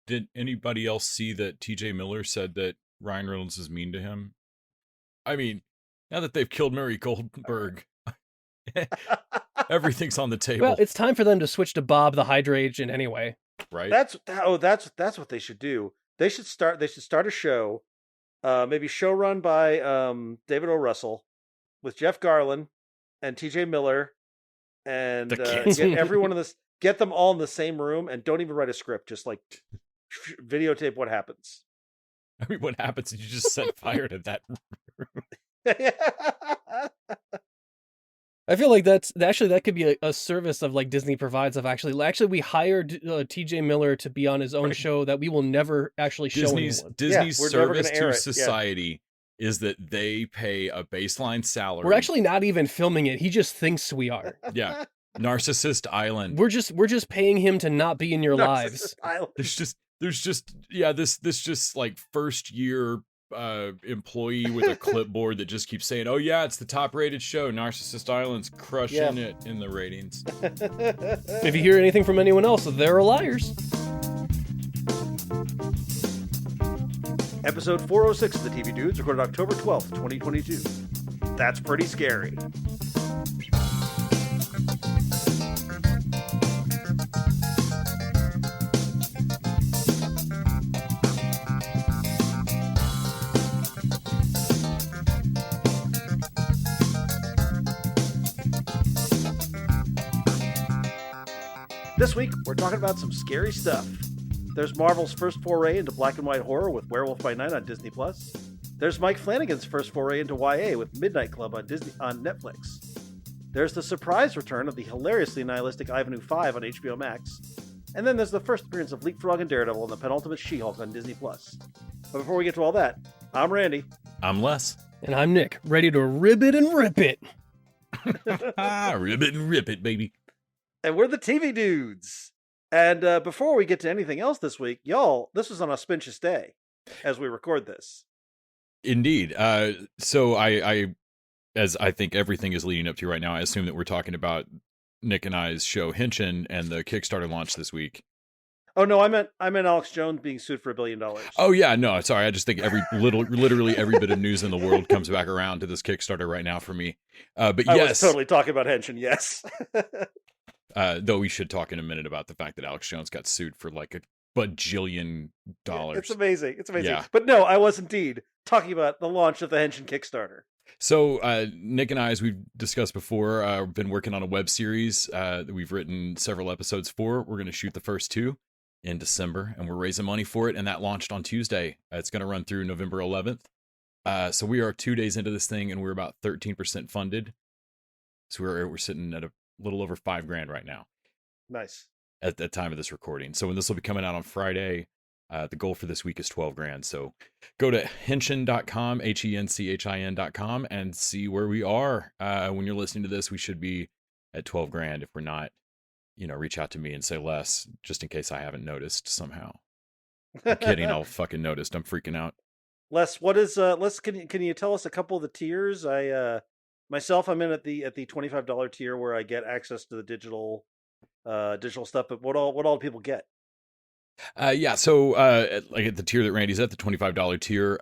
did anybody else see that TJ Miller said that Ryan Reynolds is mean to him? I mean, now that they've killed Murray Goldberg, everything's on the table. Well, it's time for them to switch to Bob the Hydra agent anyway. Right? That's what they should do. They should start a show, maybe show run by David O. Russell with Jeff Garlin and TJ Miller, and get everyone in this, get them all in the same room, and don't even write a script, just like videotape what happens. I mean, what happens if you just set fire to that room? I feel like that could be a service of like Disney provides of actually we hired TJ Miller to be on his own show that we will never actually show anyone. Disney's service to society is that they pay a baseline salary. We're actually not even filming it. He just thinks we are. Yeah. Narcissist Island. We're just paying him to not be in your lives. Island. There's just like first year employee with a clipboard that just keeps saying, "Oh yeah, it's the top rated show. Narcissist Island's crushing it in the ratings." If you hear anything from anyone else, they're liars. Episode 406 of the TV Dudes, recorded October 12th, 2022. That's pretty scary. This week, we're talking about some scary stuff. There's Marvel's first foray into black and white horror with Werewolf by Night on Disney+. There's Mike Flanagan's first foray into YA with Midnight Club on Netflix. There's the surprise return of the hilariously nihilistic Ivanhoe 5 on HBO Max. And then there's the first appearance of Leapfrog and Daredevil and the penultimate She-Hulk on Disney+. But before we get to all that, I'm Randy. I'm Les. And I'm Nick, ready to ribbit and rip it. Ribbit and rip it, baby. And we're the TV Dudes. And before we get to anything else this week, y'all, this was an auspicious day as we record this. Indeed. So I, as I think everything is leading up to right now, I assume that we're talking about Nick and I's show Henshin and the Kickstarter launch this week. Oh no, I meant Alex Jones being sued for $1 billion. Oh yeah, no, sorry. I just think literally every bit of news in the world comes back around to this Kickstarter right now for me. But yes, I was totally talking about Henshin. Yes. Though we should talk in a minute about the fact that Alex Jones got sued for like $1 bajillion. It's amazing. It's amazing. Yeah. But no, I was indeed talking about the launch of the Henshin Kickstarter. So Nick and I, as we've discussed before, been working on a web series that we've written several episodes for. We're going to shoot the first 2 in December, and we're raising money for it. And that launched on Tuesday. It's going to run through November 11th. So we are 2 days into this thing, and we're about 13% funded. So we're sitting at a little over $5,000 right now. Nice. At the time of this recording. So when this will be coming out on Friday, the goal for this week is $12,000. So go to henshin.com, HENCHIN.com, and see where we are. When you're listening to this, we should be at $12,000. If we're not, reach out to me and say less, just in case I haven't noticed somehow. I'm kidding. I'll fucking noticed. I'm freaking out. Les, what is Les? Can you tell us a couple of the tiers? Myself, I'm in at the $25 tier where I get access to the digital stuff. But what all do people get? So like at the tier that Randy's at, the $25 tier,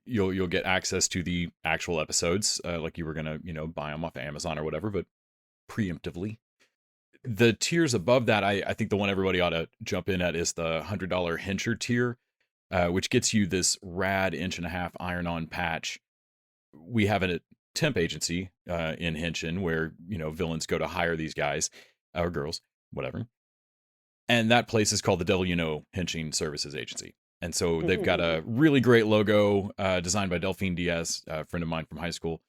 you'll get access to the actual episodes, like you were gonna buy them off of Amazon or whatever, but preemptively. The tiers above that, I think the one everybody ought to jump in at is the $100 Hensher tier, which gets you this rad 1.5-inch iron-on patch. We have a temp agency in Henshin where villains go to hire these guys or girls, whatever, and that place is called the Devil Henshin Services Agency. And so they've got a really great logo designed by Delphine Diaz, a friend of mine from high school,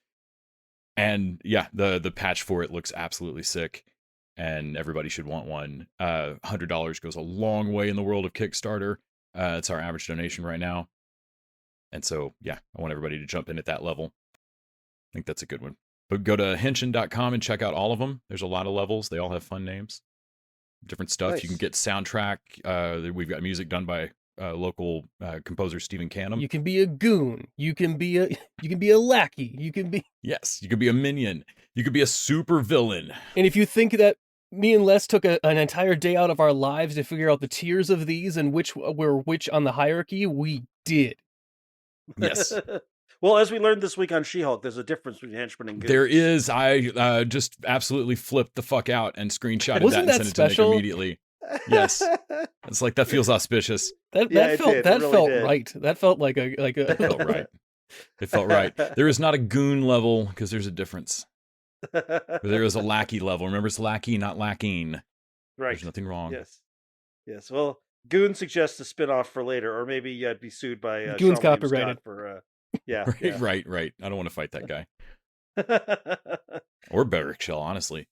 and yeah, the patch for it looks absolutely sick, and everybody should want one. $100 goes a long way in the world of Kickstarter. It's our average donation right now, and so yeah, I want everybody to jump in at that level. I think that's a good one. But go to henshin.com and check out all of them. There's a lot of levels. They all have fun names. Different stuff. Nice. You can get soundtrack. We've got music done by local composer Stephen Canham. You can be a goon. You can be a lackey. You can be Yes, you could be a minion. You could be a super villain. And if you think that me and Les took an entire day out of our lives to figure out the tiers of these and which were which on the hierarchy. We did. Yes. Well, as we learned this week on She-Hulk, there's a difference between henchmen and goons. There is. I just absolutely flipped the fuck out and screenshotted Wasn't that and that sent it to Nick special? immediately. Yes. It's like, that feels auspicious. That Yeah, it felt did. It that really felt did. right. That felt like a It felt right. It felt right. There is not a goon level because there's a difference. But there is a lackey level. Remember, it's lackey, not lacking. Right. There's nothing wrong. Yes. Yes. Well, Goon suggests a spin-off for later, or maybe I'd be sued by Goon's Sean William copyrighted. Scott for yeah. Right, yeah. right. I don't want to fight that guy. Or Beric Shell, honestly.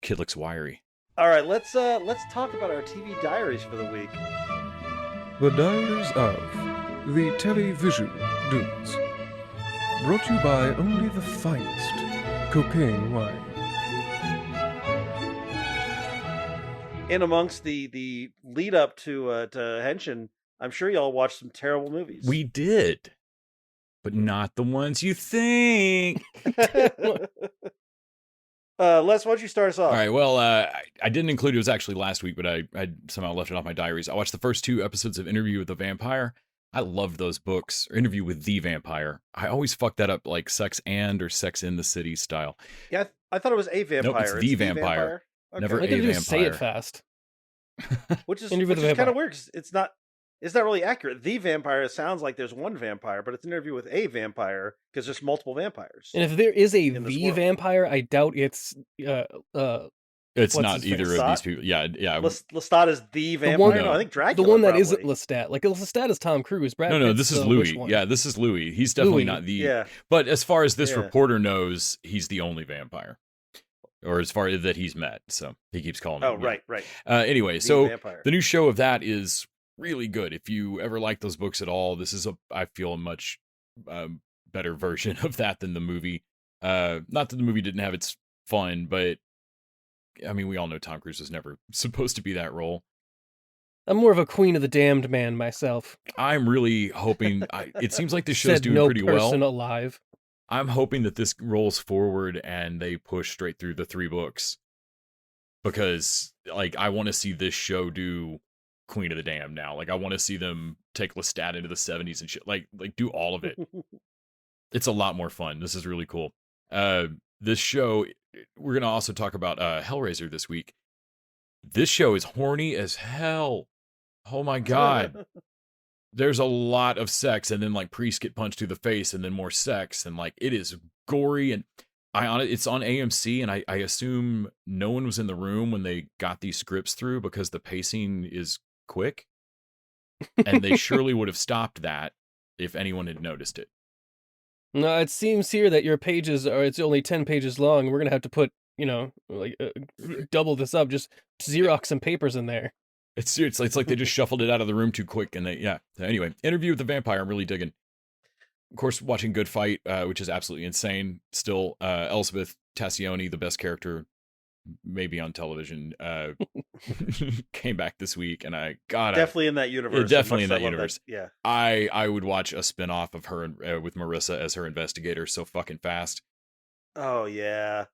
Kid looks wiry. All right, let's talk about our TV diaries for the week. The Diaries of the Television Dudes. Brought to you by only the finest cocaine wine. In amongst the lead up to Henshin, I'm sure y'all watched some terrible movies. We did. But not the ones you think. Les, why don't you start us off? All right, well, I didn't include it. Was actually last week, but I somehow left it off my diaries. I watched the first 2 episodes of Interview with the Vampire. I loved those books. Or Interview with the Vampire. I always fuck that up, like Sex and or Sex in the City style. Yeah, I thought it was a vampire. Nope, it's the vampire. Okay. Never All I a gotta do is say it vampire. fast. Which is Interview with the kind Vampire. of weird. 'Cause it's not really accurate. The vampire sounds like there's one vampire, but it's an interview with a vampire because there's multiple vampires. And if there is a In this V world. vampire, I doubt it's It's What's not his face? either of Lestat? these people. Yeah. Lestat is the vampire. one- No, I think Dracula. the one that probably. isn't Lestat. Like Lestat is Tom Cruise. Brad No, Pitt's this is the Louis. which one? Yeah, this is Louis. He's definitely Louis. not the. Yeah. But as far as this Yeah. reporter knows, he's the only vampire, or as far as that he's met. So he keeps calling. Oh, him, right. Anyway, The so vampire. the new show of that is really good. If you ever like those books at all, this is I feel a much better version of that than the movie. Not that the movie didn't have its fun, but I mean, we all know Tom Cruise was never supposed to be that role. I'm more of a Queen of the Damned man myself. I'm really hoping. It seems like this show's Said doing no pretty well. person alive. I'm hoping that this rolls forward and they push straight through the 3 books, because like I want to see this show do Queen of the Damned now. Like I want to see them take Lestat into the 70s and shit. Like do all of it. It's a lot more fun. This is really cool. This show, we're gonna also talk about Hellraiser this week. This show is horny as hell. Oh my god. There's a lot of sex, and then like priests get punched through the face, and then more sex, and like it is gory. And it's on AMC, and I assume no one was in the room when they got these scripts through because the pacing is quick, and they surely would have stopped that if anyone had noticed it. No, it seems here that your pages it's only 10 pages long. We're gonna have to put, double this up. Just Xerox some papers in there. It's like they just shuffled it out of the room too quick, and So anyway, Interview with the Vampire, I'm really digging. Of course, watching Good Fight, which is absolutely insane. Still, Elizabeth Tassioni, the best character maybe on television, came back this week, and definitely in that universe. definitely As much in as that I love universe. Yeah. I would watch a spinoff of her with Marissa as her investigator so fucking fast. Oh yeah.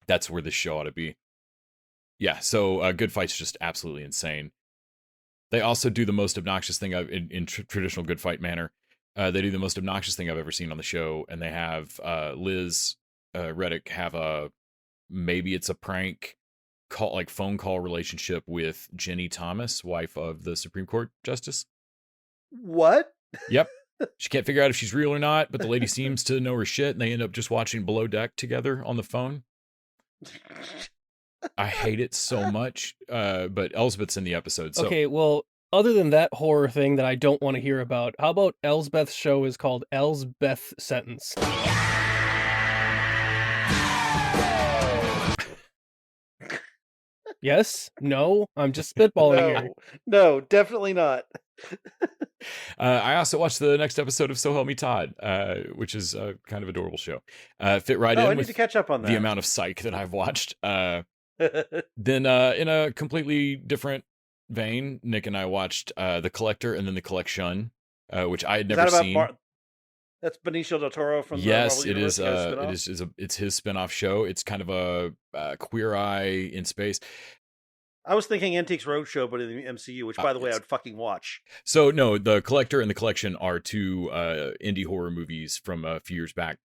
That's where this show ought to be. Yeah, so Good Fight's just absolutely insane. They also do the most obnoxious thing in traditional Good Fight manner. They do the most obnoxious thing I've ever seen on the show, and they have Liz Reddick have maybe it's a prank phone call relationship with Jenny Thomas, wife of the Supreme Court Justice. What? Yep. She can't figure out if she's real or not, but the lady seems to know her shit, and they end up just watching Below Deck together on the phone. I hate it so much, but Elsbeth's in the episode. So. Okay, well, other than that horror thing that I don't want to hear about, how about Elsbeth's show is called Elsbeth Sentence? Yes? No? I'm just spitballing here. No, definitely not. I also watched the next episode of So Help Me Todd, which is a kind of adorable show. Fit right in I need with to catch up on that. the amount of psych that I've watched. Then in a completely different vein, Nick and I watched The Collector and then The Collection, which I had never seen. That's Benicio del Toro from the Yes, Marvel it Universe. is. He got a It spin-off? is. It's his spin-off show. It's kind of a Queer Eye in space. I was thinking Antiques Roadshow, but in the MCU, which, by the way, Yes. I'd fucking watch. So no, The Collector and The Collection are two indie horror movies from a few years back.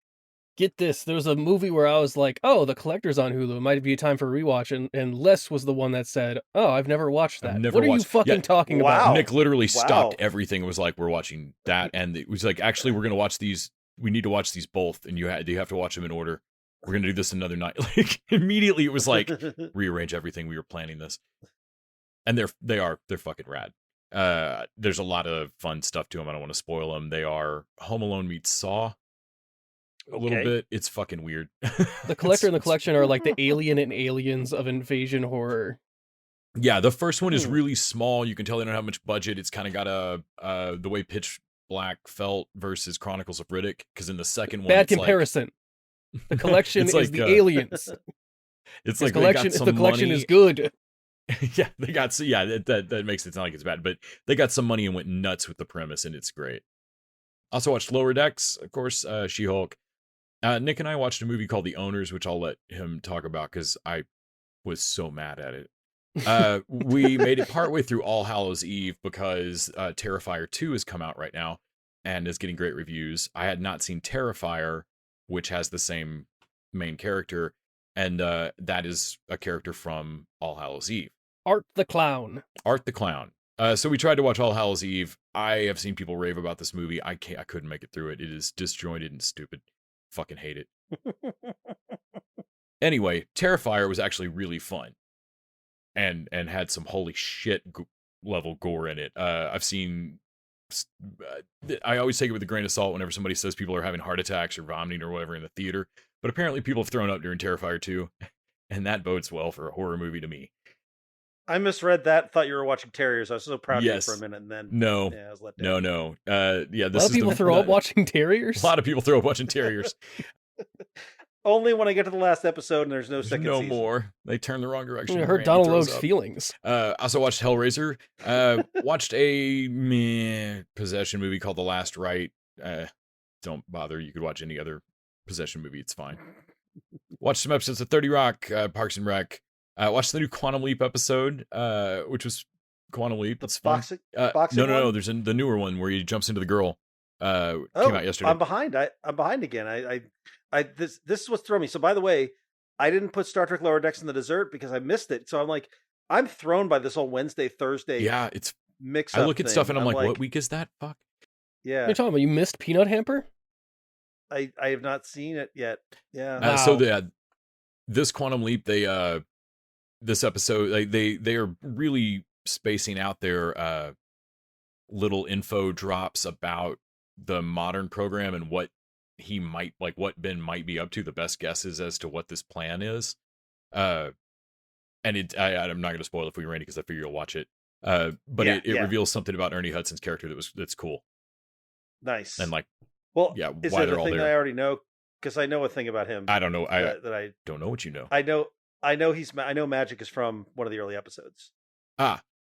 Get this, there was a movie where I was like, oh, The Collector's on Hulu. It might be a time for a rewatch. And Les was the one that said, oh, I've never watched that. I've never what are you watched- fucking yeah. talking Wow. about? Nick literally stopped Wow. everything and was like, we're watching that. And it was like, actually, we're going to watch these. We need to watch these both. And you have to watch them in order. We're going to do this another night. Like immediately it was like, rearrange everything. We were planning this. And they're fucking rad. There's a lot of fun stuff to them. I don't want to spoil them. They are Home Alone meets Saw. A little bit. It's fucking weird. The Collector and the Collection are like the Alien and Aliens of invasion horror. Yeah, the first one is Hmm. really small. You can tell they don't have much budget. It's kind of got the way Pitch Black felt versus Chronicles of Riddick. Because in the second one, Bad it's comparison. The collection It's is like, the aliens. it's The like they collection, got if some the collection money. is good. Yeah, they got that makes it sound like it's bad, but they got some money and went nuts with the premise, and it's great. Also watched Lower Decks, of course, She-Hulk. Nick and I watched a movie called The Owners, which I'll let him talk about because I was so mad at it. We made it partway through All Hallows Eve because Terrifier 2 has come out right now and is getting great reviews. I had not seen Terrifier, which has the same main character, and that is a character from All Hallows Eve. Art the Clown. Art the Clown. So we tried to watch All Hallows Eve. I have seen people rave about this movie. I couldn't make it through it. It is disjointed and stupid. Fucking hate it. Anyway, Terrifier was actually really fun. And had some holy shit level gore in it. I've seen I always take it with a grain of salt whenever somebody says people are having heart attacks or vomiting or whatever in the theater. But apparently people have thrown up during Terrifier 2, and that bodes well for a horror movie to me. I misread that. Thought you were watching Terriers. I was so proud of you Yes. for a minute, and then No, yeah, I was let down. no. Yeah, A this lot of is people throw up watching Terriers. A lot of people throw up watching Terriers. Only when I get to the last episode and there's no second No season. more. They turn the wrong direction. I and hurt Randy Donald throws Logue's up. feelings. Also watched Hellraiser. Watched a meh possession movie called The Last Rite. Don't bother. You could watch any other possession movie. It's fine. Watched some episodes of 30 Rock, Parks and Rec. Watched the new Quantum Leap episode, which was Quantum Leap. The It's fun. boxing, boxing No. one? There's the newer one where he jumps into the girl. Came Oh, out yesterday. I'm behind. I'm behind again. This is what's throwing me. So by the way, I didn't put Star Trek Lower Decks in the dessert because I missed it. So I'm like, I'm thrown by this whole Wednesday, Thursday Yeah, it's. mix. I look at stuff and I'm like, what week is that? Fuck. What are Yeah, you talking about? You missed Peanut Hamper? I have not seen it yet. Yeah. Wow. So this Quantum Leap, this episode, they are really spacing out their little info drops about the modern program and what what Ben might be up to. The best guesses as to what this plan is. And I'm not going to spoil it for you, Randy, because I figure you'll watch it. But Yeah, it yeah. reveals something about Ernie Hudson's character that's cool. Nice. And well, yeah, is why there they're the all thing there. that I already know? Because I know a thing about him. I don't know. I that I don't know what you know. I know I know Magic is from one of the early episodes.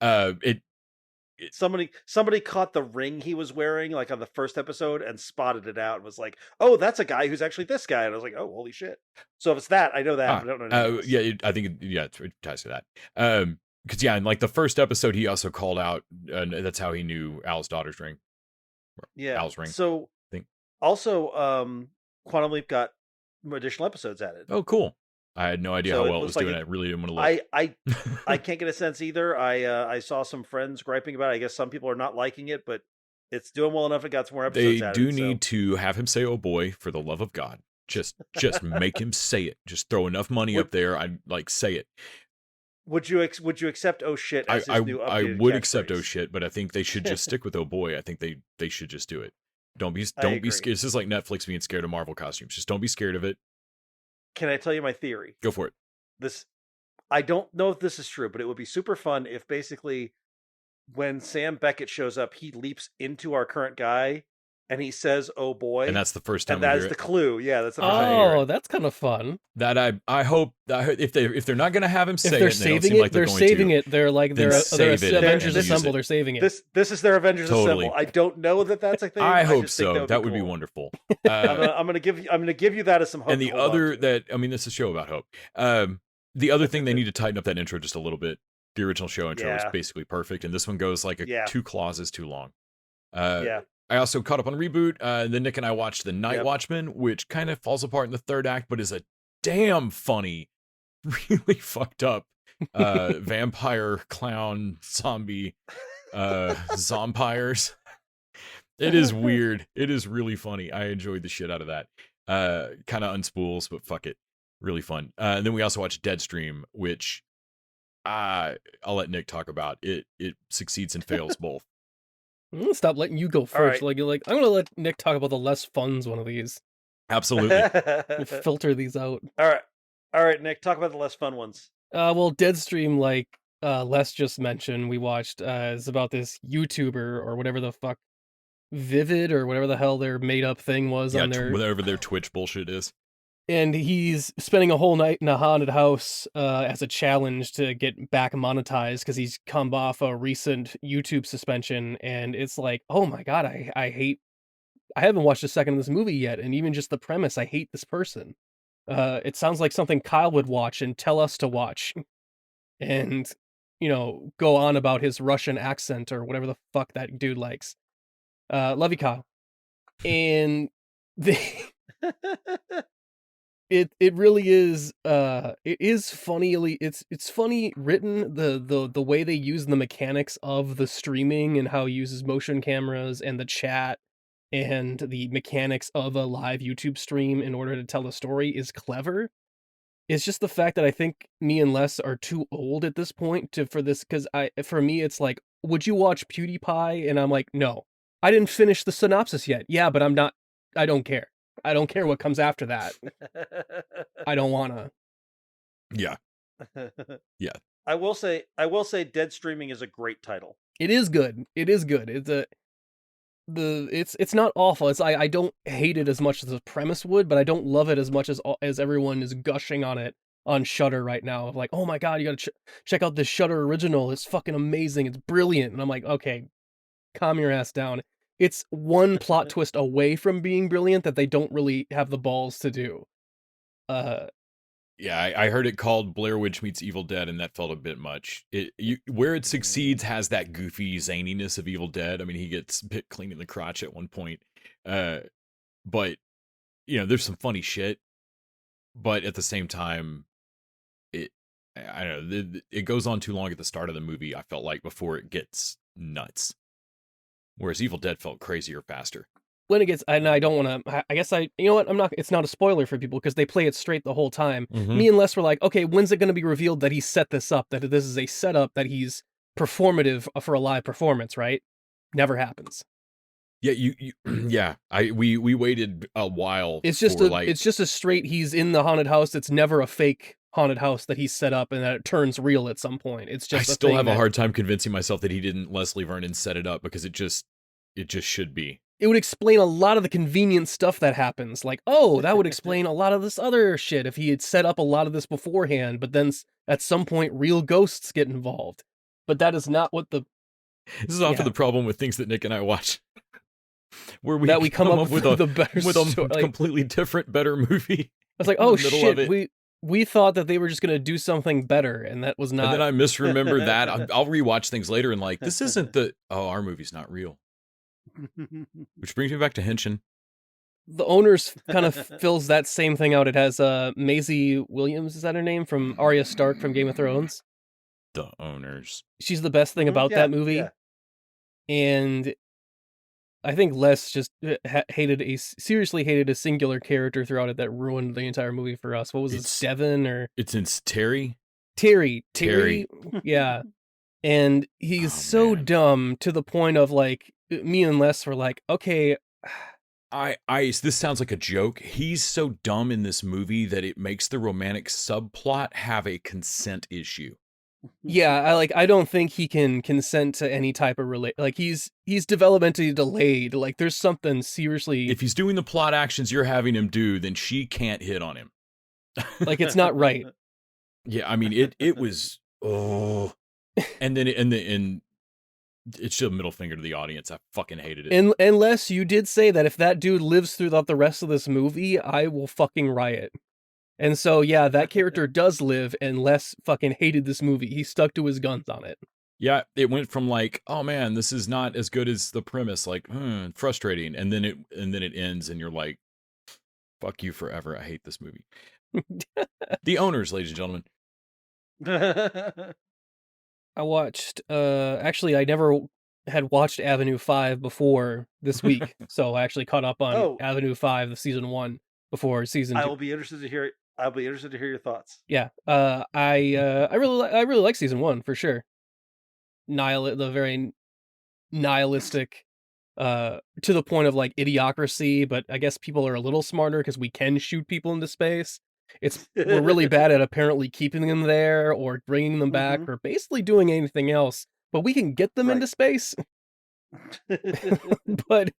It Somebody caught the ring he was wearing like on the first episode and spotted it out and was like, "Oh, that's a guy who's actually this guy." And I was like, "Oh, holy shit!" So if it's that, I know that. But I don't know. anything else. Yeah, I think it ties to that. Because in like the first episode, he also called out, and that's how he knew Al's daughter's ring. Yeah. Al's ring. So Think. also, Quantum Leap got additional episodes added. Oh, cool! I had no idea So how it well it looks was like doing. I really didn't want to look. I can't get a sense either. I saw some friends griping about it. I guess some people are not liking it, but it's doing well enough. It got some more episodes. They added, do so- need to have him say, "Oh boy," for the love of God. Just make him say it. Just throw enough money up there. I say it. Would you accept "Oh shit" as his new I updated would accept catchphrase? "Oh shit," but I think they should just stick with "Oh boy." I think they should just do it. Don't be agree. scared. This is like Netflix being scared of Marvel costumes. Just don't be scared of it. Can I tell you my theory? Go for it. I don't know if this is true, but it would be super fun if basically when Sam Beckett shows up, he leaps into our current guy and he says, "Oh boy," And that's the first time and we that hear is it. the clue. Yeah, that's the first time we hear Oh, it. that's kind of fun. That I hope that if they're not gonna have him say If they're it, and they don't saving seem it, like they're going saving to, it. They're like then they're save it Avengers and use Assemble. it. They're saving it. This is their Avengers Totally. Assemble. I don't know that that's a thing. I hope just think so. That would be cool. wonderful. I'm gonna give you that as some hope. And the to hold on other to. that I mean, this is a show about hope. The other thing, they need to tighten up that intro just a little bit. The original show intro is Yeah. basically perfect, and this one goes like Yeah. 2 clauses too long. Yeah. I also caught up on Reboot. Then Nick and I watched The Night Yep. Watchman, which kind of falls apart in the third act, but is a damn funny, really fucked up vampire, clown, zombie, zompires. It is weird. It is really funny. I enjoyed the shit out of that. Kind of unspools, but fuck it. Really fun. And then we also watched Deadstream, which I'll let Nick talk about. It succeeds and fails both. I'm gonna stop letting you go first. right. Like I'm gonna let Nick talk about the less funs one of these. Absolutely. We'll filter these out. All right, Nick. Talk about the less fun ones. Well, Deadstream, like Les just mentioned, we watched is about this YouTuber or whatever the fuck, Vivid or whatever the hell their made up thing was Yeah, on their. whatever their Twitch bullshit is. And he's spending a whole night in a haunted house as a challenge to get back monetized because he's come off a recent YouTube suspension. And it's like, oh my god, I haven't watched a second of this movie yet, and even just the premise, I hate this person. It sounds like something Kyle would watch and tell us to watch, and go on about his Russian accent or whatever the fuck that dude likes. Love you, Kyle. And it really is it is funnily it's funny written, the way they use the mechanics of the streaming and how it uses motion cameras and the chat and the mechanics of a live YouTube stream in order to tell the story is clever. It's just the fact that I think me and Les are too old at this point for this, because for me it's like, would you watch PewDiePie? And I'm like, no. I didn't finish the synopsis yet. Yeah, but I don't care. I don't care what comes after that. I don't wanna. Yeah. Yeah. I will say Dead Streaming is a great title. It is good. It is good. It's not awful. I don't hate it as much as the premise would, but I don't love it as much as everyone is gushing on it on Shudder right now. Of like, oh my god, you gotta check out this Shudder original. It's fucking amazing. It's brilliant. And I'm like, okay, calm your ass down. It's one plot twist away from being brilliant that they don't really have the balls to do. Yeah, I heard it called Blair Witch Meets Evil Dead, and that felt a bit much. Where it succeeds has that goofy zaniness of Evil Dead. I mean, he gets bit cleaning the crotch at one point. But, there's some funny shit. But at the same time, I don't know, it goes on too long at the start of the movie, I felt like, before it gets nuts. Whereas Evil Dead felt crazier faster. When it gets, and I don't want to, I guess you know what, it's not a spoiler for people because they play it straight the whole time. Mhm. Me and Les were like, okay, when's it going to be revealed that he set this up, that this is a setup, that he's performative for a live performance, right? Never happens. Yeah, we waited a while. It's just it's just a straight, he's in the haunted house. It's never a fake haunted house that he's set up and that it turns real at some point. It's just I still have a hard time convincing myself that he didn't Leslie Vernon set it up, because it just should be. It would explain a lot of the convenient stuff that happens. Like, oh, that would explain a lot of this other shit if he had set up a lot of this beforehand, but then at some point real ghosts get involved. But that is not what this is often the problem with things that Nick and I watch. Where we come up with a better a completely different, better movie. I was like, oh shit, we thought that they were just gonna do something better, and that was not. And then I misremember that. I'll rewatch things later and like, this isn't our movie's not real. Which brings me back to Henshin. The Owners kind of fills that same thing out. It has Maisie Williams, is that her name, from Arya Stark from Game of Thrones. The Owners. She's the best thing about that movie. Yeah. And I think Les just seriously hated a singular character throughout it that ruined the entire movie for us. What was it, Devin or? It's in Terry. Terry. Yeah. And he's so dumb to the point of like, me and Les were like, okay. This sounds like a joke. He's so dumb in this movie that it makes the romantic subplot have a consent issue. Yeah, I don't think he can consent to any type of like he's developmentally delayed. Like there's something seriously If he's doing the plot actions you're having him do, then she can't hit on him. like it's not right. Yeah, I mean it was and then and it's just a middle finger to the audience. I fucking hated it. Unless you did say that if that dude lives throughout the rest of this movie, I will fucking riot. And so yeah, that character does live and Les fucking hated this movie. He stuck to his guns on it. Yeah, it went from like, oh man, this is not as good as the premise, like, frustrating, and then it ends, and you're like, fuck you forever. I hate this movie. The Owners, ladies and gentlemen. I watched actually I never had watched Avenue 5 before this week. So I actually caught up on Avenue 5 of season 1 before season 2. I'll be interested to hear your thoughts. Yeah. I really like season 1 for sure. The very nihilistic to the point of like idiocracy, but I guess people are a little smarter because we can shoot people into space. We're really bad at apparently keeping them there or bringing them back or basically doing anything else, but we can get them into space. But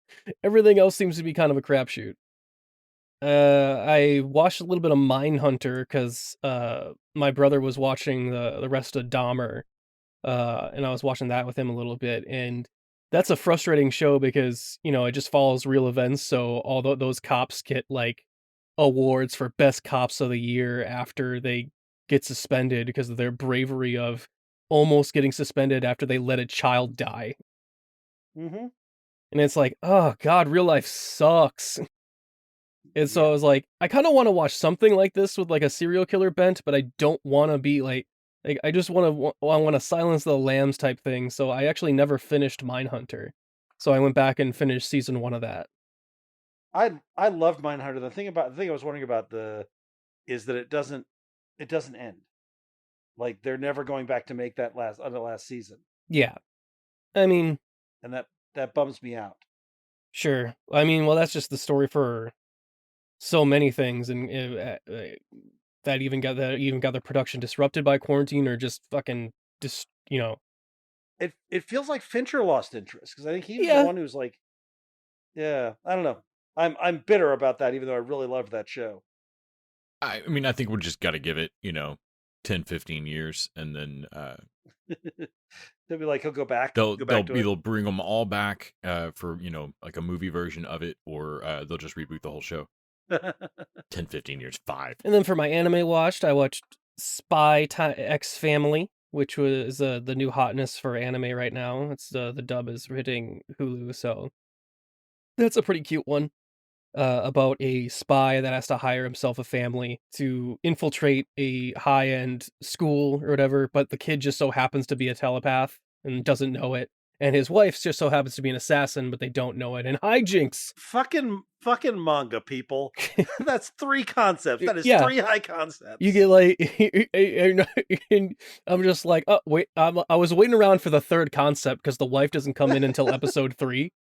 everything else seems to be kind of a crapshoot. I watched a little bit of Mindhunter because my brother was watching the rest of Dahmer, and I was watching that with him a little bit, and that's a frustrating show because, you know, it just follows real events, so although those cops get, like, awards for best cops of the year after they get suspended because of their bravery of almost getting suspended after they let a child die. Mm-hmm. And it's like, oh god, real life sucks. And so I was like, I kind of want to watch something like this with like a serial killer bent, but I don't want to be like I just want to silence the lambs type thing. So I actually never finished Mindhunter. So I went back and finished season 1 of that. I love Mindhunter. The thing I was wondering about is that it doesn't end. Like they're never going back to make that last season. Yeah. I mean, and that bums me out. Sure. I mean, well, that's just the story for so many things, and that even got the production disrupted by quarantine or just fucking you know. It feels like Fincher lost interest because I think he's the one who's like, I don't know. I'm bitter about that, even though I really loved that show. I mean, I think we just got to give it, 10, 15 years, and then they'll be like, he'll go back. They'll bring them all back for like a movie version of it, or they'll just reboot the whole show. 10, 15 years, 5. And then for my anime I watched Spy X Family, which was the new hotness for anime right now. It's the dub is hitting Hulu, so that's a pretty cute one. About a spy that has to hire himself a family to infiltrate a high-end school or whatever, but the kid just so happens to be a telepath and doesn't know it. And his wife just so happens to be an assassin, but they don't know it. And hijinks! Fucking manga, people. That's 3 concepts. That is 3 high concepts. You get like, and I'm just like, oh, wait, I was waiting around for the 3rd concept because the wife doesn't come in until episode 3.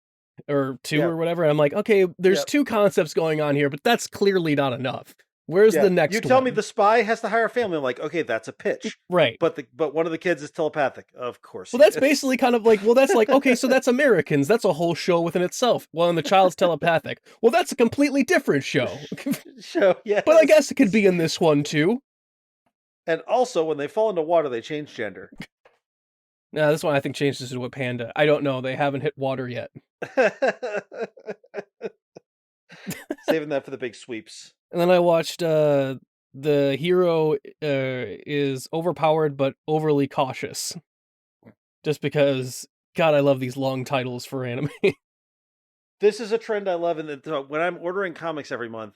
Or 2 or whatever, and I'm like, okay, there's 2 concepts going on here, but that's clearly not enough. Where's the next one? You tell me the spy has to hire a family. I'm like, okay, that's a pitch. Right. But one of the kids is telepathic. Of course. Well, that's basically kind of like, well, that's like, okay, so that's Americans. That's a whole show within itself. Well, and the child's telepathic. Well, that's a completely different show. Yeah. But I guess it could be in this one, too. And also, when they fall into water, they change gender. No, this one I think changes to a panda. I don't know. They haven't hit water yet. Saving that for the big sweeps. And then I watched the hero is overpowered but overly cautious. Just because, God, I love these long titles for anime. This is a trend I love. When I'm ordering comics every month,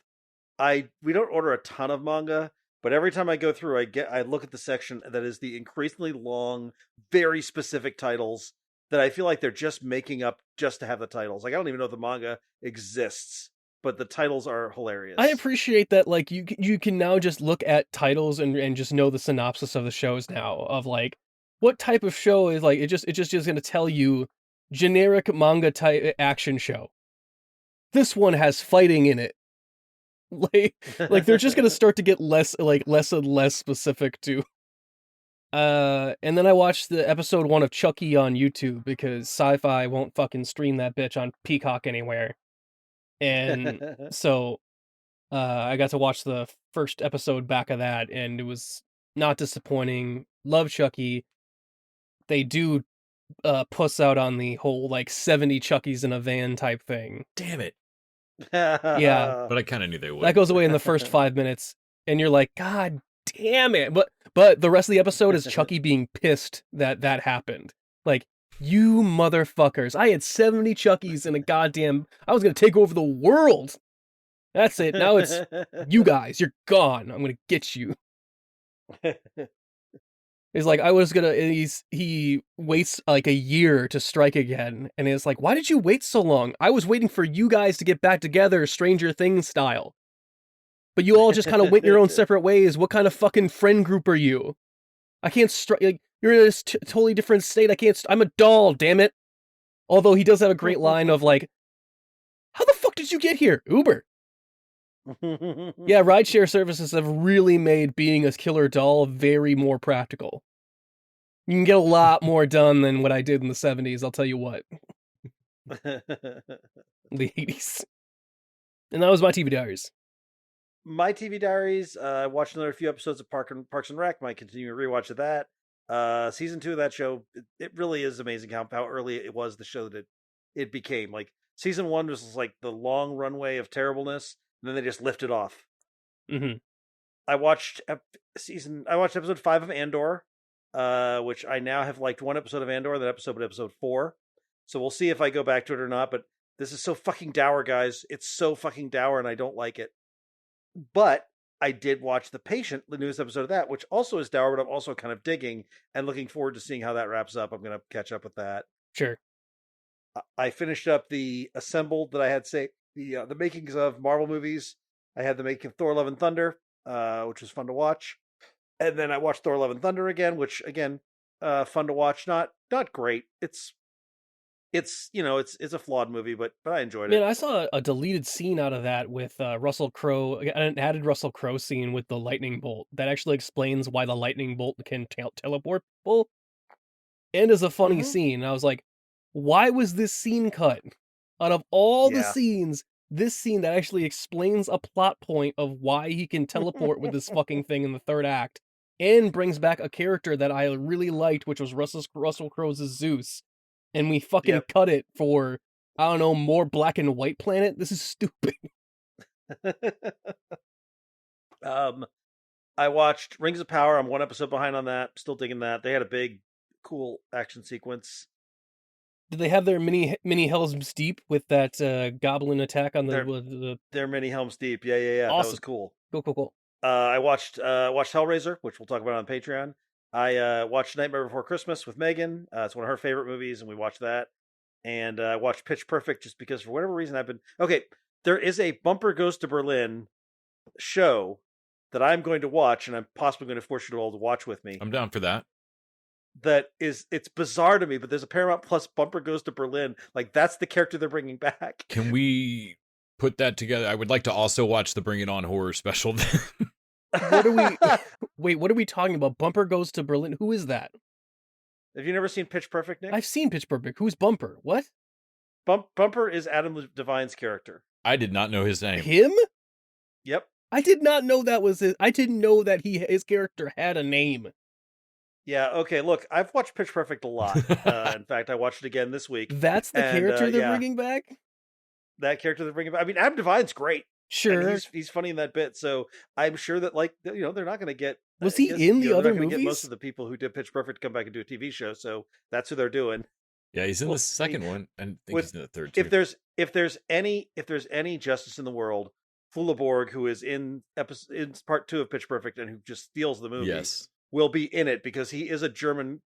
we don't order a ton of manga. But every time I go through, I look at the section that is the increasingly long, very specific titles that I feel like they're just making up just to have the titles. Like, I don't even know if the manga exists, but the titles are hilarious. I appreciate that, like, you can now just look at titles and just know the synopsis of the shows now, of, like, what type of show is, like, it just going to tell you generic manga type action show. This one has fighting in it. Like they're just gonna start to get less and less specific to And then I watched the episode 1 of Chucky on YouTube because Sci-Fi won't fucking stream that bitch on Peacock anywhere. And so I got to watch the first episode back of that, and it was not disappointing. Love Chucky. They do puss out on the whole like 70 Chuckies in a van type thing. Damn it. Yeah. But I kind of knew they would. That goes away in the first 5 minutes, and you're like, God damn it. But the rest of the episode is Chucky being pissed that that happened. Like, you motherfuckers. I had 70 Chuckies in a goddamn... I was going to take over the world. That's it. Now it's you guys. You're gone. I'm going to get you. It's like, I was going to... He waits like a year to strike again. And it's like, why did you wait so long? I was waiting for you guys to get back together, Stranger Things style. But you all just kind of went your own separate ways. What kind of fucking friend group are you? I can't strike... Like, you're in a totally different state. I can't... I'm a doll, damn it. Although he does have a great line of like, how the fuck did you get here? Uber. Yeah, rideshare services have really made being a killer doll very more practical. You can get a lot more done than what I did in the 70s, I'll tell you what. The 80s. And that was my TV Diaries. My TV Diaries, I watched another few episodes of Parks and Rec. Might continue to rewatch of that. Season 2 of that show, it really is amazing how early it was the show that it became. Like, season 1 was like the long runway of terribleness, and then they just lifted off. Mm-hmm. I watched episode 5 of Andor, which I now have liked one episode of Andor, that episode 4. So we'll see if I go back to it or not, but this is so fucking dour, guys. It's so fucking dour, and I don't like it. But I did watch The Patient, the newest episode of that, which also is dour, but I'm also kind of digging and looking forward to seeing how that wraps up. I'm going to catch up with that. Sure. I finished up the Assembled that I had the makings of Marvel movies. I had the making of Thor: Love and Thunder, which was fun to watch. And then I watched Thor: Love and Thunder again, which again, fun to watch. Not great. It's a flawed movie, but I enjoyed it. Man, I saw a deleted scene out of that with Russell Crowe, an added Russell Crowe scene with the lightning bolt that actually explains why the lightning bolt can teleport people. And is a funny scene. And I was like, why was this scene cut? Out of all the scenes, this scene that actually explains a plot point of why he can teleport with this fucking thing in the third act and brings back a character that I really liked, which was Russell Crowe's Zeus. And we fucking cut it for, I don't know, more Black and White Planet? This is stupid. I watched Rings of Power. I'm one episode behind on that. Still digging that. They had a big, cool action sequence. Did they have their mini Helm's Deep with that goblin attack on their mini Helm's Deep? Yeah. Awesome. That was cool. Cool. I watched Hellraiser, which we'll talk about on Patreon. I watched Nightmare Before Christmas with Megan. It's one of her favorite movies, and we watched that. And I watched Pitch Perfect just because, for whatever reason, there is a Bumper Goes to Berlin show that I'm going to watch, and I'm possibly going to force you all to watch with me. I'm down for that. It's bizarre to me, but there's a Paramount Plus Bumper Goes to Berlin. Like, that's the character they're bringing back. Can we put that together? I would like to also watch the Bring It On horror special. What are we talking about? Bumper Goes to Berlin? Who is that? Have you never seen Pitch Perfect, Nick? I've seen Pitch Perfect. Who's Bumper? What? Bumper is Adam Devine's character. I did not know his name. Him? Yep. I did not know that was his. I didn't know that his character had a name. Yeah, okay, look, I've watched Pitch Perfect a lot. In fact, I watched it again this week. That's the character they're bringing back? That character they're bringing back. I mean, Adam Devine's great. Sure. He's funny in that bit, so I'm sure that, like, they're not going to get... Was he in the other movies? Get most of the people who did Pitch Perfect to come back and do a TV show, so that's who they're doing. Yeah, he's in the second one, and I think he's in the third too. If there's any justice in the world, Fuleborg, who is in part 2 of Pitch Perfect and who just steals the movie, will be in it because he is a German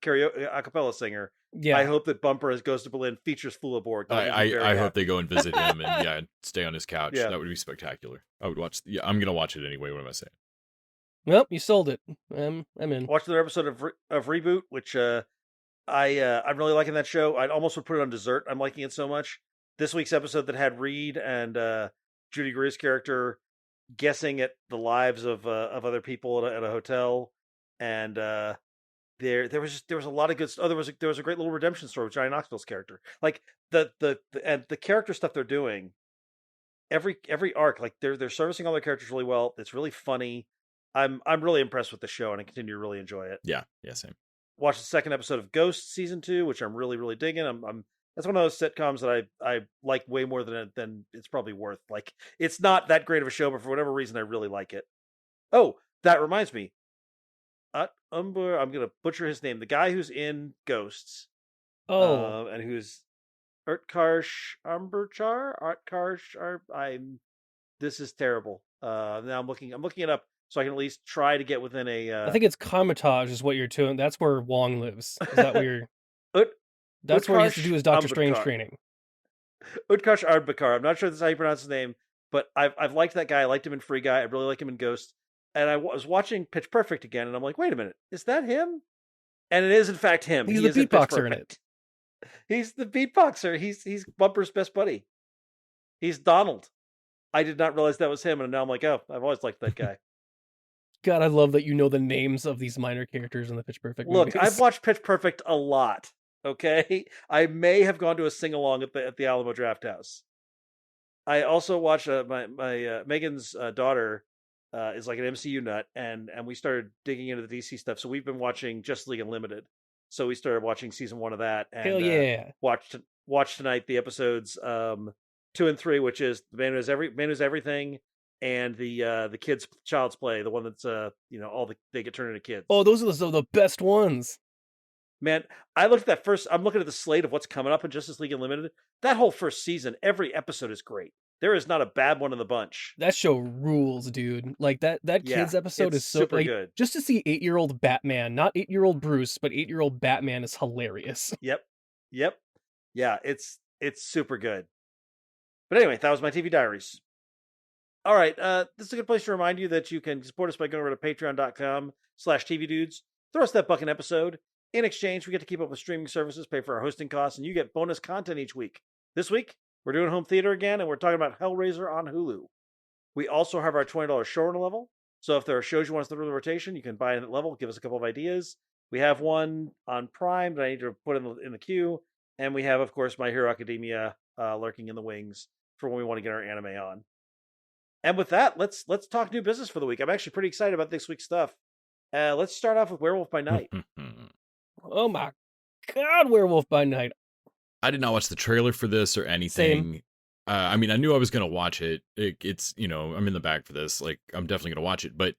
karaoke a cappella singer. Yeah. I hope that Bumper Goes to Berlin features Fuleborg. I hope they go and visit him and stay on his couch. Yeah. That would be spectacular. I would watch. Yeah, I'm gonna watch it anyway. What am I saying? Well, you sold it. I'm in. Watch another episode of Reboot, which I'm really liking that show. I almost would put it on dessert. I'm liking it so much. This week's episode that had Reed and Judy Greer's character guessing at the lives of other people at a hotel, and there was a lot of good stuff. Oh, there was a great little redemption story with Johnny Knoxville's character. Like and the character stuff they're doing, every arc, like they're servicing all their characters really well. It's really funny. I'm really impressed with the show, and I continue to really enjoy it. Yeah, same. Watched the second episode of Ghost season 2, which I'm really digging. I'm that's one of those sitcoms that I like way more than it's probably worth. Like, it's not that great of a show, but for whatever reason, I really like it. Oh, that reminds me. I'm gonna butcher his name. The guy who's in Ghosts, and who's Utkarsh Amberchar. This is terrible. Now I'm looking it up so I can at least try to get within a. I think it's Karmitage is what you're doing. That's where Wong lives. Is that where you're? That's where he has to do his Doctor Strange training. Utkarsh Arbakar. I'm not sure that's how you pronounce his name, but I've liked that guy. I liked him in Free Guy. I really like him in Ghost. And I was watching Pitch Perfect again, and I'm like, wait a minute, is that him? And it is in fact him. He's the beatboxer in it. He's the beatboxer. He's Bumper's best buddy. He's Donald. I did not realize that was him, and now I'm like, oh, I've always liked that guy. God, I love that you know the names of these minor characters in the Pitch Perfect movies. Look, I've watched Pitch Perfect a lot. Okay, I may have gone to a sing along at the Alamo Drafthouse. I also watched my Megan's daughter. Is like an MCU nut, and we started digging into the DC stuff. So we've been watching Justice League Unlimited. So we started watching season 1 of that, and hell yeah, watched tonight the episodes 2 and 3, which is the Man Who's Everything, and the kids Child's Play, the one that's they get turned into kids. Oh, those are the best ones. Man, I looked at that first. I'm looking at the slate of what's coming up in Justice League Unlimited. That whole first season, every episode is great. There is not a bad one in the bunch. That show rules, dude. Like that kids episode is so super good. Just to see 8-year-old Batman, not 8-year-old Bruce, but 8-year-old Batman is hilarious. Yep. Yeah, it's super good. But anyway, that was my TV Diaries. All right, this is a good place to remind you that you can support us by going over to patreon.com/TVDudes. Throw us that buck an episode. In exchange, we get to keep up with streaming services, pay for our hosting costs, and you get bonus content each week. This week, we're doing home theater again, and we're talking about Hellraiser on Hulu. We also have our $20 showrunner level, so if there are shows you want us to throw in the rotation, you can buy in at level, give us a couple of ideas. We have one on Prime that I need to put in the queue, and we have, of course, My Hero Academia lurking in the wings for when we want to get our anime on. And with that, let's talk new business for the week. I'm actually pretty excited about this week's stuff. Let's start off with Werewolf by Night. Oh my God, Werewolf by Night. I did not watch the trailer for this or anything. Same. I mean, I knew I was going to watch it. It's, I'm in the bag for this. Like, I'm definitely going to watch it. But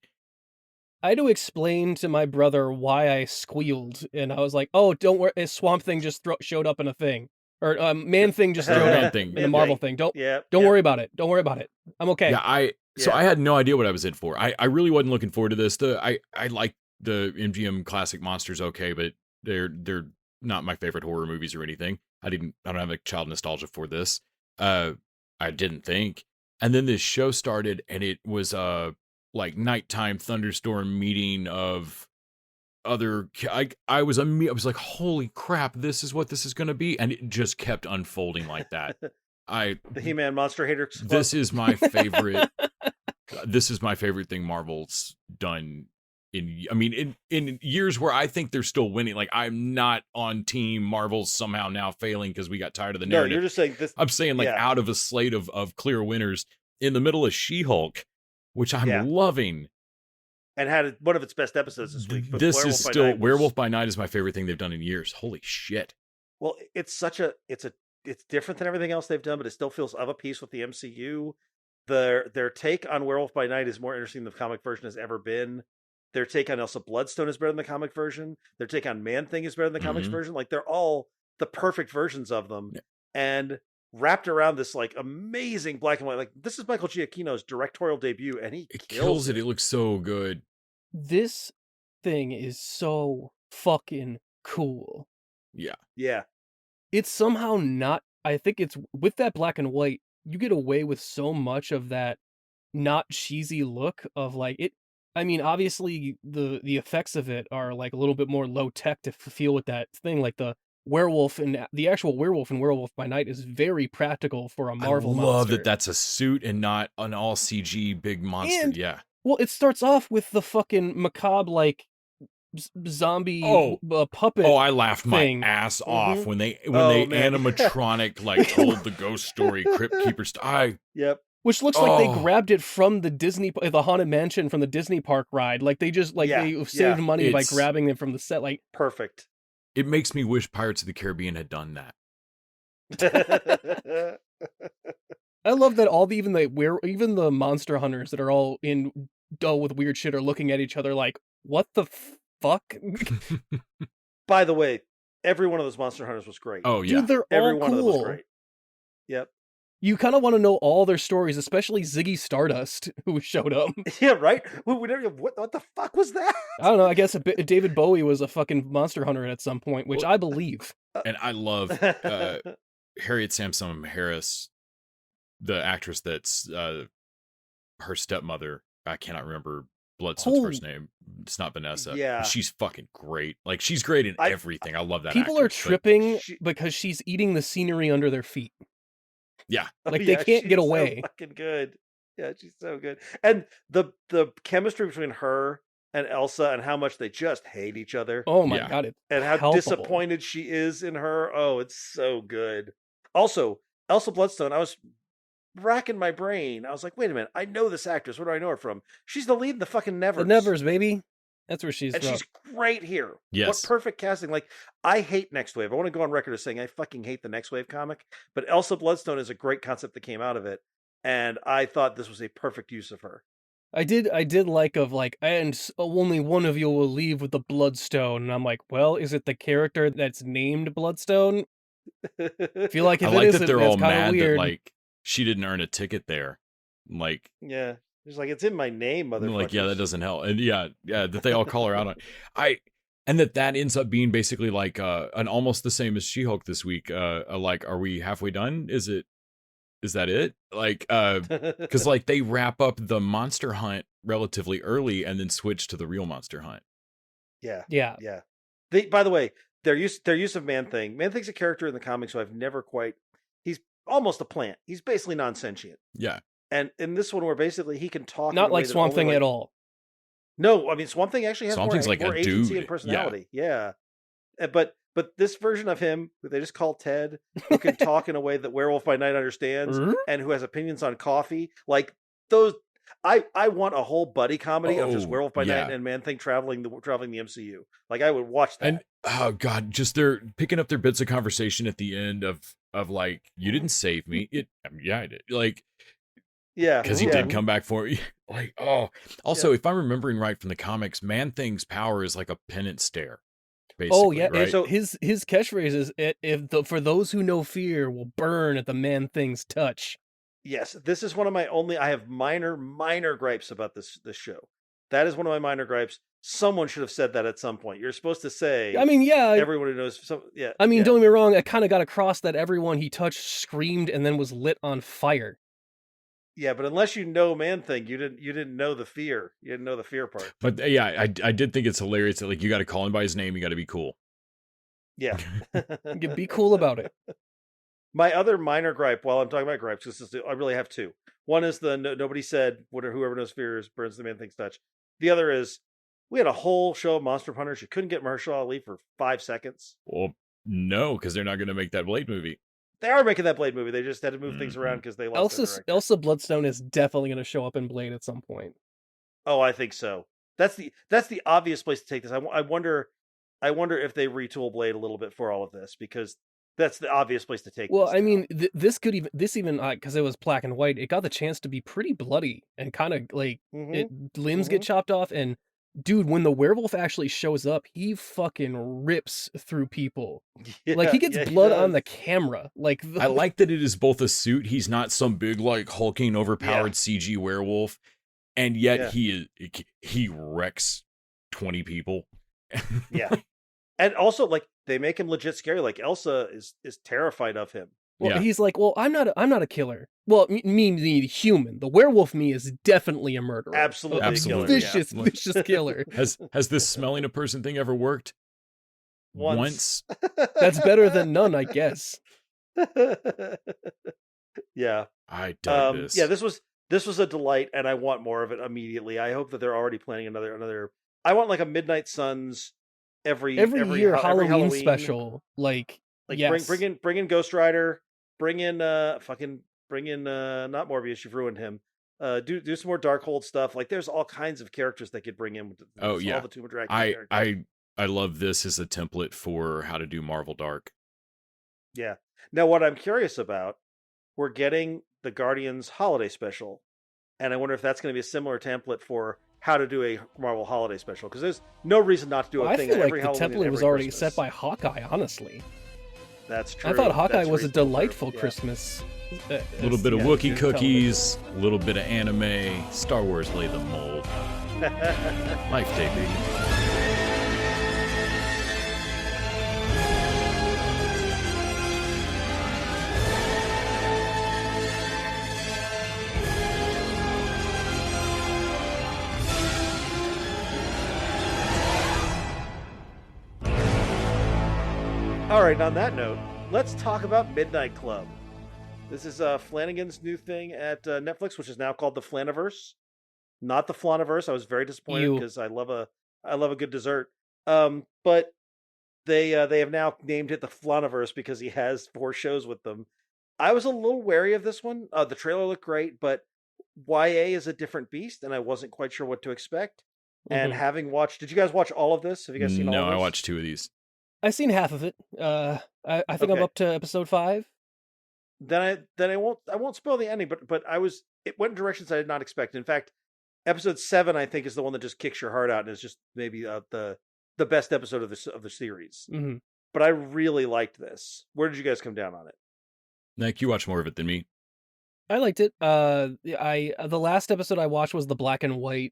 I had to explain to my brother why I squealed. And I was like, oh, don't worry. A Swamp Thing just showed up in a thing. Or Man Thing just showed up in a Marvel thing. Don't worry about it. Don't worry about it. I'm okay. Yeah, So I had no idea what I was in for. I really wasn't looking forward to this. I like the MGM classic monsters, okay, but they're not my favorite horror movies or anything. I don't have a child nostalgia for this. I didn't think. And then this show started, and it was like nighttime thunderstorm meeting of other. I was like, holy crap, this is what this is going to be, and it just kept unfolding like that. The He-Man Monster Haters Club. This is my favorite. This is my favorite thing Marvel's done. In years where I think they're still winning. Like, I'm not on team Marvel's somehow now failing because we got tired of the narrative. No, you're just saying this. I'm saying out of a slate of clear winners in the middle of She-Hulk, which I'm loving. And had one of its best episodes this week. But Werewolf by Night is my favorite thing they've done in years. Holy shit. Well, it's different than everything else they've done, but it still feels of a piece with the MCU. Their take on Werewolf by Night is more interesting than the comic version has ever been. Their take on Elsa Bloodstone is better than the comic version. Their take on Man-Thing is better than the comics version. Like, they're all the perfect versions of them. Yeah. And wrapped around this, like, amazing black and white. Like, this is Michael Giacchino's directorial debut, and he kills it. It looks so good. This thing is so fucking cool. Yeah. Yeah. It's somehow not... I think it's... With that black and white, you get away with so much of that not cheesy look of, like, it... I mean, obviously, the effects of it are, like, a little bit more low-tech to feel with that thing. Like, the werewolf and the actual werewolf in Werewolf by Night is very practical for a Marvel monster. I love that that's a suit and not an all CG big monster. And, well, it starts off with the fucking macabre, like, zombie Oh. puppet. Oh, I laughed my thing. ass off when they Oh, man. animatronic like told the ghost story, Crypt Keeper. Yep. Which looks like they Oh. grabbed it from the Haunted Mansion from the Disney park ride. Like they just Yeah, they saved money by It's- grabbing them from the set. Like Perfect. It makes me wish Pirates of the Caribbean had done that. I love that even the monster hunters that are all in with weird shit are looking at each other like, what the fuck? By the way, every one of those monster hunters was great. Oh yeah. Dude, they're every all one of them was cool. great. Yep. You kind of want to know all their stories, especially Ziggy Stardust, who showed up. Yeah, right? What the fuck was that? I don't know. I guess David Bowie was a fucking monster hunter at some point, which I believe. And I love Harriet Sansom Harris, the actress that's her stepmother. I cannot remember Bloodstone's first name. It's not Vanessa. Yeah. She's fucking great. Like, she's great in everything. I love that People are actress, but- tripping because she's eating the scenery under their feet. Yeah. Like, they can't get away. So fucking good. Yeah, she's so good. And the chemistry between her and Elsa and how much they just hate each other. Oh my Yeah. god, And how palpable. disappointed she is in her. Oh, it's so good. Also, Elsa Bloodstone, I was racking my brain. I was like, wait a minute, I know this actress. Where do I know her from? She's the lead in the fucking Nevers. The Nevers, baby. That's where she's And from. she's great here. Yes. What perfect casting. Like, I hate Next Wave. I want to go on record as saying I fucking hate the Next Wave comic. But Elsa Bloodstone is a great concept that came out of it. And I thought this was a perfect use of her. I did like, and only one of you will leave with the Bloodstone. And I'm like, well, is it the character that's named Bloodstone? I feel like if I it like isn't, that they're that's all kind of mad weird. that like she didn't earn a ticket there. Like, Yeah. It's like, it's in my name, motherfucker. like, yeah, that doesn't help. And yeah, that they all call her out on. And that ends up being basically like an almost the same as She-Hulk this week. Like, are we halfway done? Is that it? Like, because like they wrap up the monster hunt relatively early and then switch to the real monster hunt. Yeah. Yeah. Yeah. By the way, their use of Man-Thing. Man-Thing's a character in the comics who I've never quite. He's almost a plant. He's basically non-sentient. Yeah. And in this one, where basically he can talk. Not like Swamp Thing at all. No, I mean Swamp Thing actually has Swamp more, Thing's like more a agency dude. and personality. Yeah. But this version of him, who they just call Ted, who can talk in a way that Werewolf by Night understands, and who has opinions on coffee, like those. I want a whole buddy comedy of just Werewolf by Night and Man Thing traveling the MCU. Like, I would watch that. And oh god, just they're picking up their bits of conversation at the end of like, you didn't save me. I did. Like, yeah, because he did come back for me. Like, oh, also, if I'm remembering right from the comics, Man Thing's power is like a penance stare. Basically, Oh yeah, right? so his catchphrase is, for those who know fear will burn at the Man Thing's touch. Yes, this is one of my only. I have minor gripes about this show. That is one of my minor gripes. Someone should have said that at some point. You're supposed to say. I mean, yeah, everyone who knows. I mean, don't get me wrong. I kind of got across that everyone he touched screamed and then was lit on fire. Yeah, but unless you know Man Thing, you didn't know the fear. You didn't know the fear part. But yeah, I did think it's hilarious that like you got to call him by his name. You got to be cool. Yeah, Be cool about it. My other minor gripe, while I'm talking about gripes, because I really have two. One is nobody said whoever knows fear burns the Man Thing's touch. The other is we had a whole show of Monster Hunters. You couldn't get Mahershala Ali for 5 seconds. Well, no, because they're not going to make that Blade movie. They are making that Blade movie. They just had to move things around because they lost their director. Elsa Bloodstone is definitely going to show up in Blade at some point. Oh, I think so. That's the obvious place to take this. I wonder if they retool Blade a little bit for all of this, because that's the obvious place to take. Well, this I mean, this even because it was black and white, it got the chance to be pretty bloody and kind of like limbs get chopped off. And dude, when the werewolf actually shows up, he fucking rips through people. Like, he gets blood on the camera. Like, I like that it is both a suit. He's not some big like hulking overpowered CG werewolf, and yet he wrecks 20 people. Yeah. And also, like, they make him legit scary. Like, Elsa is terrified of him. Well, he's like, well, I'm not a killer. Well, me, the human, the werewolf me is definitely a murderer. Absolutely, a vicious killer. Has this smelling a person thing ever worked? Once. That's better than none, I guess. Yeah. I dug this. Yeah, this was a delight, and I want more of it immediately. I hope that they're already planning another I want like a Midnight Suns every year every Halloween Halloween. special, like yes. bring in Ghost Rider, bring in not Morbius, you've ruined him. Do some more Darkhold stuff. Like there's all kinds of characters they could bring in with Oh all yeah, the Tomb of Dracula characters. I love this as a template for how to do Marvel Dark. Yeah. Now what I'm curious about, we're getting the Guardians holiday special, and I wonder if that's going to be a similar template for how to do a Marvel holiday special, because there's no reason not to do a I thing feel like every the Halloween and template was every already Christmas. set by Hawkeye, honestly. That's true. I thought Hawkeye That's was a reasonable, delightful yeah. Christmas. A little bit of yeah, Wookiee television. cookies, a little bit of anime. Star Wars lay the mold. Life Day, baby. All right, on that note, let's talk about Midnight Club. This is Flanagan's new thing at Netflix, which is now called the Flaniverse, not the Flaniverse. I was very disappointed because I love a good dessert. But they have now named it the Flaniverse because he has 4 shows with them. I was a little wary of this one. The trailer looked great, but YA is a different beast, and I wasn't quite sure what to expect. And having watched, did you guys watch all of this? Have you guys seen all of this? No, I watched 2 of these. I've seen half of it. I think I'm Okay. up to episode 5. Then I won't spoil the ending, but it went in directions I did not expect. In fact, episode 7 I think is the one that just kicks your heart out and is just maybe the best episode of the series. Mm-hmm. But I really liked this. Where did you guys come down on it? Nick, you watch more of it than me. I liked it. The last episode I watched was the black and white.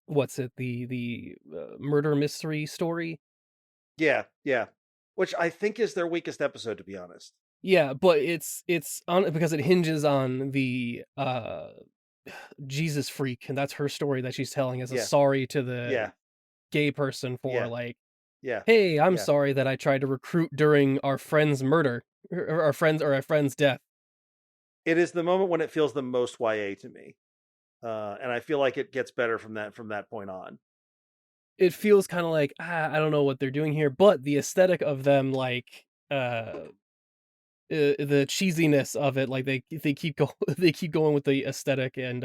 What's it? The murder mystery story. Yeah. Which I think is their weakest episode, to be honest. Yeah, but it's on because it hinges on the Jesus freak, and that's her story that she's telling as a sorry to the gay person for hey, I'm sorry that I tried to recruit during our friend's murder, or our friend's death. It is the moment when it feels the most YA to me, and I feel like it gets better from that point on. It feels kind of like I don't know what they're doing here, but the aesthetic of them, like the cheesiness of it, like they keep going with the aesthetic, and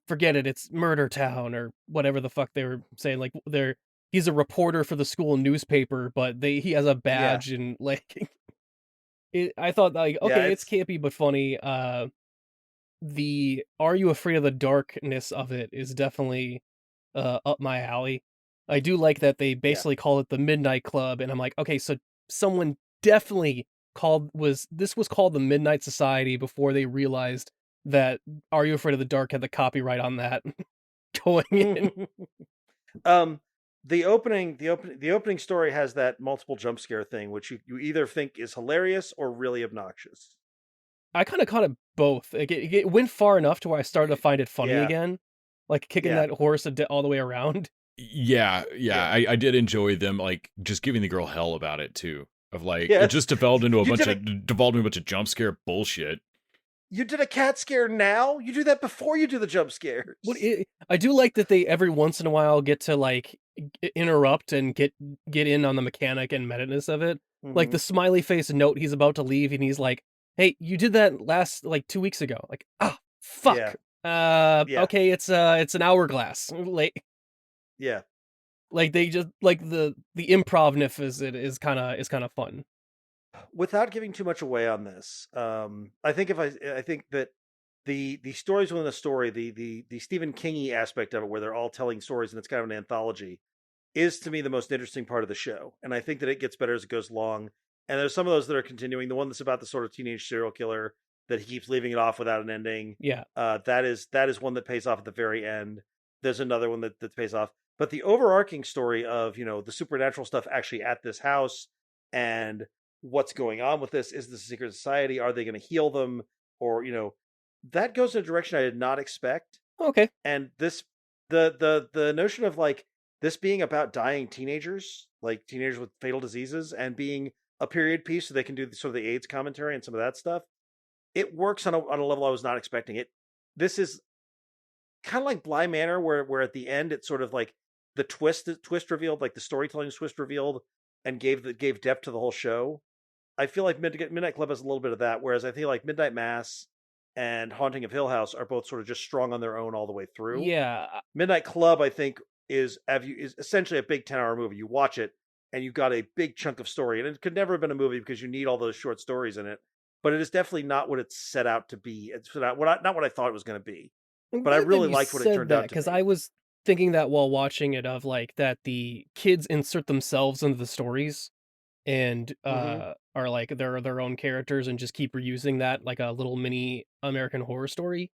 forget it, it's Murder Town or whatever the fuck they were saying. Like he's a reporter for the school newspaper, but he has a badge and like I thought like okay, it's campy but funny. The Are You Afraid of the Darkness of it is definitely up my alley. I do like that they basically call it the Midnight Club, and I'm like, okay, so someone definitely this was called the Midnight Society before they realized that Are You Afraid of the Dark had the copyright on that going in. The opening story has that multiple jump scare thing, which you either think is hilarious or really obnoxious. I kind of caught it both. Like it went far enough to where I started to find it funny again, like kicking that horse all the way around. Yeah. I did enjoy them like just giving the girl hell about it too. Of like it just devolved into a bunch of jump scare bullshit. You did a cat scare now? You do that before you do the jump scares. I do like that they every once in a while get to like interrupt and get in on the mechanic and meta-ness of it. Like the smiley face note he's about to leave, and he's like, "Hey, you did that last like 2 weeks ago." Like, fuck. Okay, it's an hourglass. Like, like they just like the improv-ness is kind of fun. Without giving too much away on this, I think that the stories within the story, the Stephen King-y aspect of it, where they're all telling stories and it's kind of an anthology, is to me the most interesting part of the show. And I think that it gets better as it goes along. And there's some of those that are continuing. The one that's about the sort of teenage serial killer that he keeps leaving it off without an ending. Yeah, that is one that pays off at the very end. There's another one that pays off. But the overarching story of the supernatural stuff actually at this house and what's going on with this, is this a secret society? Are they going to heal them? Or that goes in a direction I did not expect. Okay. And this the notion of like this being about dying teenagers, like teenagers with fatal diseases, and being a period piece so they can do sort of the AIDS commentary and some of that stuff. It works on a level I was not expecting. This is kind of like Bly Manor, where at the end it's sort of like the twist revealed, like the storytelling twist revealed, and gave depth to the whole show. I feel like Midnight Club has a little bit of that, whereas I feel like Midnight Mass and Haunting of Hill House are both sort of just strong on their own all the way through. Yeah, Midnight Club, I think, is essentially a big 10-hour movie. You watch it and you got a big chunk of story, and it could never have been a movie because you need all those short stories in it. But it is definitely not what it's set out to be. It's not what I thought it was going to be. I'm But I glad that really you liked what it said turned that out to because be. I was thinking that while watching it, of like that the kids insert themselves into the stories and hmm are like they're their own characters and just keep reusing that like a little mini American Horror Story.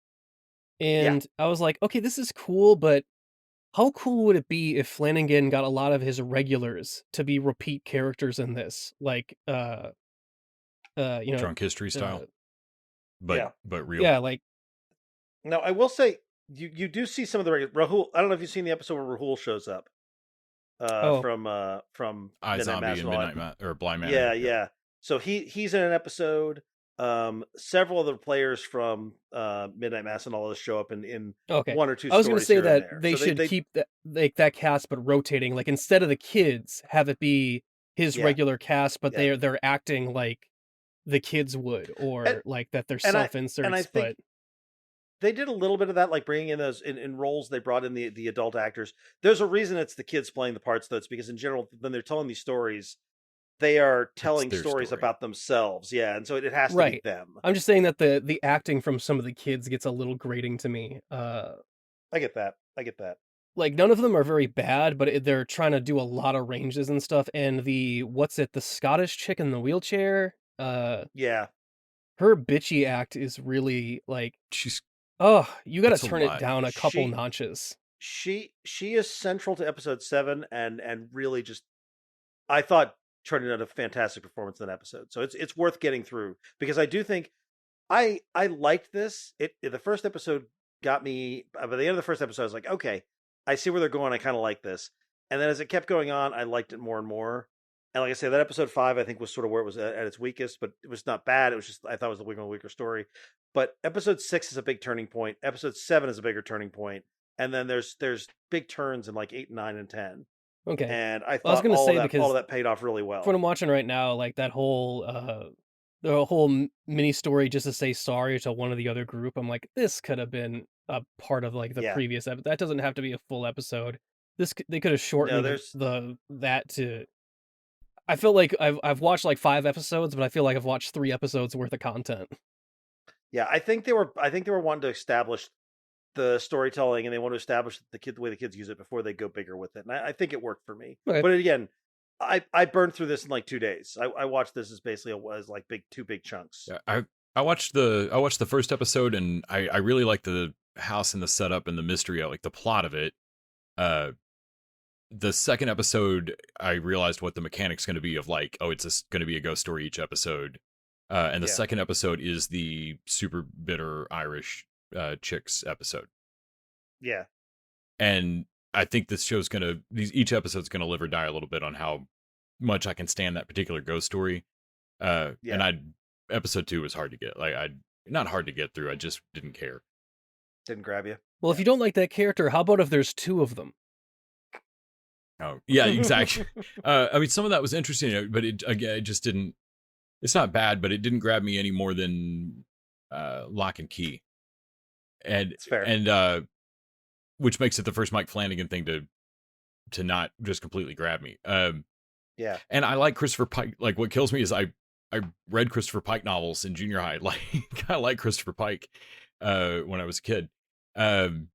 Yeah, And I was like, okay, this is cool, but how cool would it be if Flanagan got a lot of his regulars to be repeat characters in this? Like you know, Drunk history uh style, yeah. but real. yeah, like Now I will say you do see some of the regular Rahul. I don't know if you've seen the episode where Rahul shows up oh, from I Midnight Mass Zombie and and all that. or Bly Yeah, Manor. Yep. yeah. So he's in an episode. Several of the players from Midnight Mass and all this show up in okay. one or two I was gonna stories say here and that there. they So should they keep that like that cast, but rotating. Like instead of the kids, have it be his yeah, regular cast, but yeah. they're acting like the kids would, And or like that they're and self I inserts. think But they did a little bit of that, like bringing in those in roles. They brought in the adult actors. There's a reason it's the kids playing the parts, though. It's because in general, when they're telling these stories, they are It's telling their stories story. about themselves. Yeah, and so it has to be right, them. I'm just saying that the acting from some of the kids gets a little grating to me. I get that. I get that. Like none of them are very bad, but they're trying to do a lot of ranges and stuff. And the Scottish chick in the wheelchair, Yeah. her bitchy act is really like, She's oh, you got to it's a turn it lot. down a couple She notches. she is central to episode 7 and really just I thought turned out a fantastic performance in that episode. So it's worth getting through because I do think I liked this. The first episode got me by the end of the first episode I was like, okay, I see where they're going. I kind of like this. And then as it kept going on, I liked it more and more. And like I said, that episode 5 I think was sort of where it was at its weakest, but it was not bad. It was just I thought it was the weaker story. But episode 6 is a big turning point. Episode 7 is a bigger turning point. And then there's big turns in like 8, 9, and 10. Okay. And I I was thought gonna say all because of that paid off really what well. I'm watching right now, like that whole the whole mini story just to say sorry to one of the other group. I'm like, this could have been a part of like the Yeah. previous episode. That doesn't have to be a full episode. They could have No, shortened there's that to. I feel like I've watched like 5 episodes, but I feel like I've watched 3 episodes worth of content. yeah, I think they were wanting to establish the storytelling and they want to establish the way the kids use it before they go bigger with it. And I think it worked for me. Okay. But again, I burned through this in like 2 days. I watched this as basically as like two big chunks. Yeah, I watched the first episode and I really like the house and the setup and the mystery, I like the plot of it. The second episode, I realized what the mechanic's going to be of like, oh, it's going to be a ghost story each episode. And the Yeah. second episode is the super bitter Irish chicks episode. Yeah. And I think this show's each episode's gonna live or die a little bit on how much I can stand that particular ghost story. Yeah. And episode 2 was hard to get. Like not hard to get through. I just didn't care. Didn't grab you. Well, if you don't like that character, how about if there's 2 of them? Oh yeah, exactly. I mean, some of that was interesting, but it just didn't. It's not bad, but it didn't grab me any more than Lock and Key, and It's fair. and which makes it the first Mike Flanagan thing to not just completely grab me. Yeah. And I like Christopher Pike. Like, what kills me is I read Christopher Pike novels in junior high. Like, I like Christopher Pike when I was a kid. And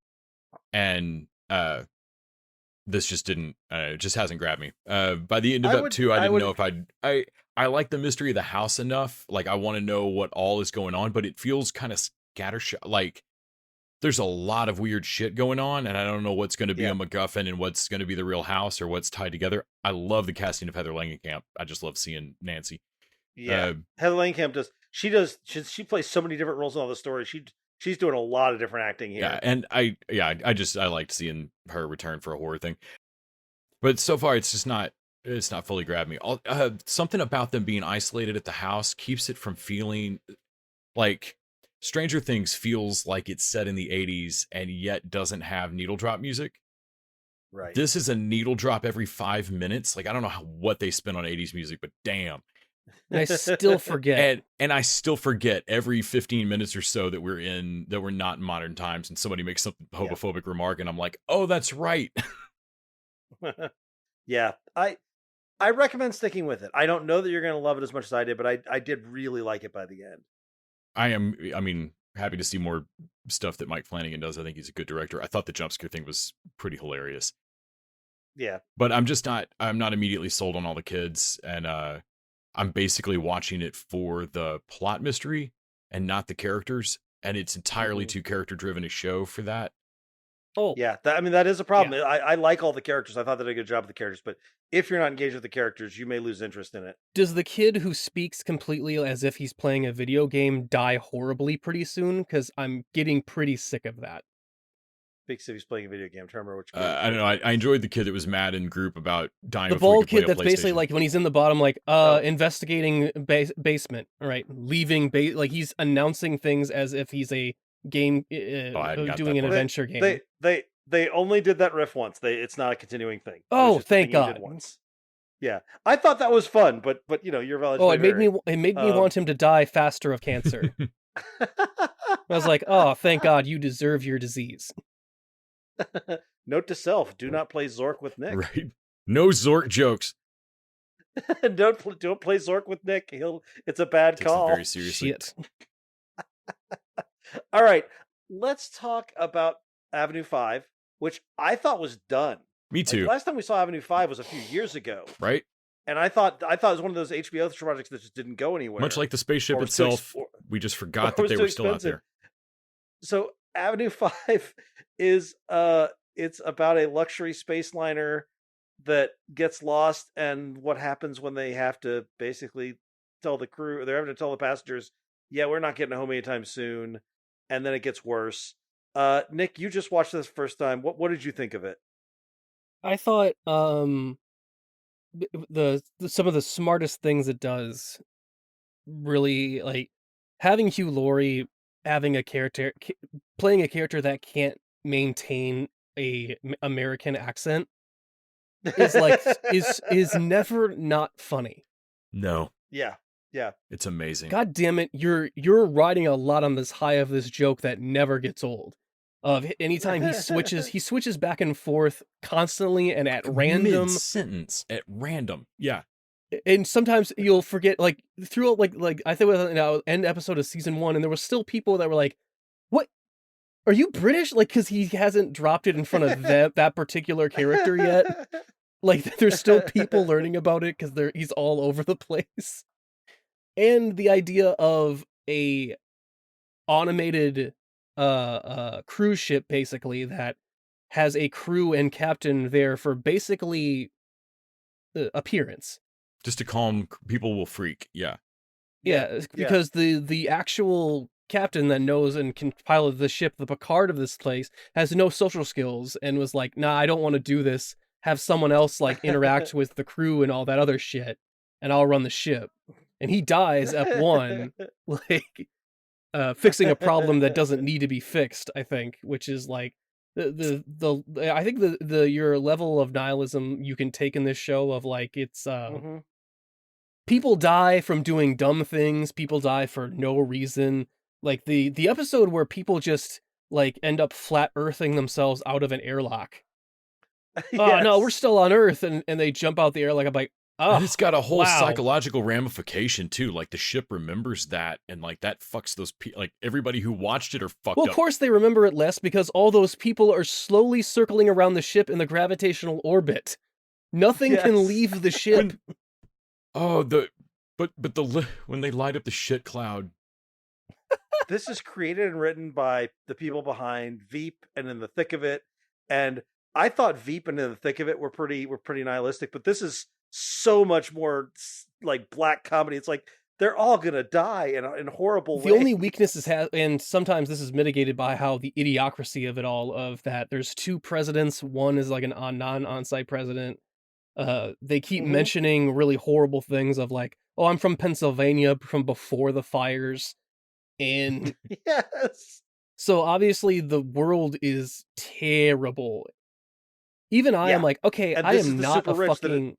this just didn't, it just hasn't grabbed me. By the end of Ep 2, I didn't know if I like the mystery of the house enough. Like, I want to know what all is going on, but it feels kind of scattershot. Like, there's a lot of weird shit going on, and I don't know what's going to be a MacGuffin and what's going to be the real house or what's tied together. I love the casting of Heather Langenkamp. I just love seeing Nancy. Yeah. Heather Langenkamp she plays so many different roles in all the stories. She's doing a lot of different acting here. Yeah, and I liked seeing her return for a horror thing. But so far it's not fully grabbed me. Something about them being isolated at the house keeps it from feeling like, Stranger Things feels like it's set in the 80s and yet doesn't have needle drop music. Right. This is a needle drop every 5 minutes. Like, I don't know what they spent on 80s music, but damn. And I still forget. And I still forget every 15 minutes or so that we're not in modern times, and somebody makes some homophobic remark, and I'm like, oh, that's right. Yeah, I recommend sticking with it. I don't know that you're going to love it as much as I did, but I did really like it by the end. I mean, happy to see more stuff that Mike Flanagan does. I think he's a good director. I thought the jump scare thing was pretty hilarious. Yeah. But I'm not immediately sold on all the kids, and I'm basically watching it for the plot mystery and not the characters, and it's entirely too character driven a show for that. Oh, Yeah, that is a problem. Yeah. I like all the characters. I thought they did a good job with the characters, but if you're not engaged with the characters, you may lose interest in it. Does the kid who speaks completely as if he's playing a video game die horribly pretty soon? Because I'm getting pretty sick of that. Big City's playing a video game. I'm trying to remember which game. I don't know. I enjoyed the kid that was mad in group about dying. The before he bald could play kid a that's basically PlayStation. like when he's in the bottom, like investigating basement, all right, leaving like he's announcing things as if he's a game doing an adventure game. They only did that riff once. It's not a continuing thing. Oh, thank God. Once. Yeah, I thought that was fun, but you're valid. Oh, it made me want him to die faster of cancer. I was like, oh, thank God, you deserve your disease. Note to self: do not play Zork with Nick. Right? No Zork jokes. don't play Zork with Nick. It's a bad call. Very seriously. Shit. All right, let's talk about Avenue 5, which I thought was done. Me too. Like, last time we saw Avenue 5 was a few years ago. Right? And I thought it was one of those HBO projects that just didn't go anywhere. Much like the spaceship itself, we just forgot that they were still out there. So Avenue 5 is it's about a luxury space liner that gets lost, and what happens when they have to basically tell the crew, or they're having to tell the passengers, yeah, we're not getting home anytime soon, and then it gets worse. Nick, you just watched this first time. What did you think of it? I thought the some of the smartest things it does, really, like having Hugh Laurie having a character playing a character that can't maintain a American accent is like is never not funny. No. Yeah. It's amazing. God damn it, you're riding a lot on this high of this joke that never gets old. Of anytime he switches back and forth constantly and at random sentence at random. Yeah. And sometimes you'll forget, like throughout, like I think it was an end episode of season 1, and there were still people that were like, "What? Are you British?" Like, because he hasn't dropped it in front of that particular character yet. Like, there's still people learning about it because he's all over the place. And the idea of a automated cruise ship, basically, that has a crew and captain there for basically appearance. Just to calm people will freak. Yeah. Yeah, because the actual captain that knows and can pilot the ship, the Picard of this place, has no social skills and was like, nah, I don't want to do this. Have someone else like interact with the crew and all that other shit, and I'll run the ship. And he dies at one, like fixing a problem that doesn't need to be fixed, I think, which is like I think your level of nihilism you can take in this show of like it's people die from doing dumb things, people die for no reason. Like the episode where people just like end up flat earthing themselves out of an airlock. Yes. Oh no, we're still on Earth, and they jump out the airlock. I'm like, oh, and it's got a whole wow. psychological ramification too. Like the ship remembers that, and like that fucks those people. Like everybody who watched it are fucked Well, up. of course they remember it less because all those people are slowly circling around the ship in the gravitational orbit. Nothing can leave the ship. When they light up the shit cloud. This is created and written by the people behind Veep and In the Thick of It, and I thought Veep and In the Thick of It were pretty nihilistic, but this is so much more like black comedy. It's like they're all gonna die in horrible ways. The only weakness is and sometimes this is mitigated by how the idiocracy of it all, of that there's two presidents. One is like a non-on-site president. They keep mentioning really horrible things of like, oh, I'm from Pennsylvania from before the fires. And Yes. so obviously the world is terrible. Even I am Yeah. like, okay, And I this is am the not super a rich that fucking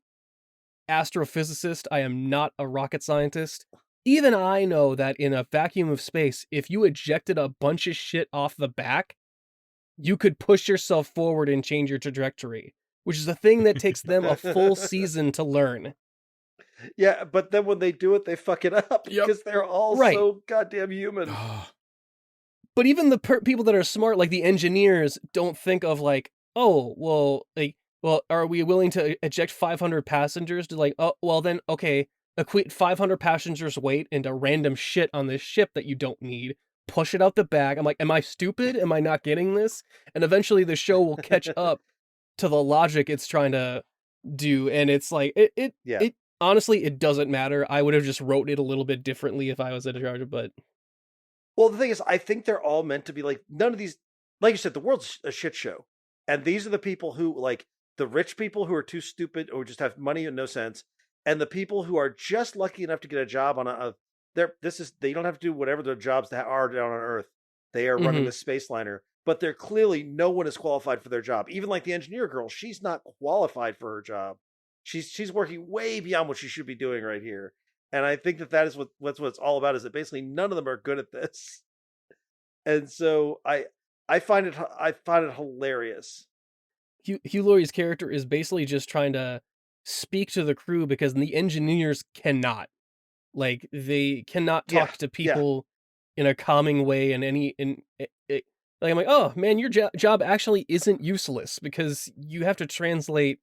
astrophysicist. I am not a rocket scientist. Even I know that in a vacuum of space, if you ejected a bunch of shit off the back, you could push yourself forward and change your trajectory, which is a thing that takes them a full season to learn. Yeah, but then when they do it, they fuck it up Yep. because they're all Right. so goddamn human. Ah, But even the people that are smart, like the engineers, don't think of like, oh, well, like, well, are we willing to eject 500 passengers? To like, oh, well then, okay, equate 500 passengers' weight into random shit on this ship that you don't need. Push it out the back. I'm like, am I stupid? Am I not getting this? And eventually, the show will catch up to the logic it's trying to do, and it's like, Yeah. it honestly, it doesn't matter. I would have just wrote it a little bit differently if I was in charge, but Well, the thing is, I think they're all meant to be like none of these. Like you said, the world's a shit show, and these are the people who like the rich people who are too stupid or just have money and no sense, and the people who are just lucky enough to get a job on a. They don't have to do whatever their jobs are down on Earth. They are running Mhm. the space liner, but they're clearly no one is qualified for their job. Even like the engineer girl, she's not qualified for her job. She's working way beyond what she should be doing right here. And I think that is what it's all about. Is that basically none of them are good at this, and so I find it hilarious. Hugh Laurie's character is basically just trying to speak to the crew because the engineers cannot. Like, they cannot Yeah, talk to yeah. people in a calming way and like, I'm like, "Oh, man, your job actually isn't useless because you have to translate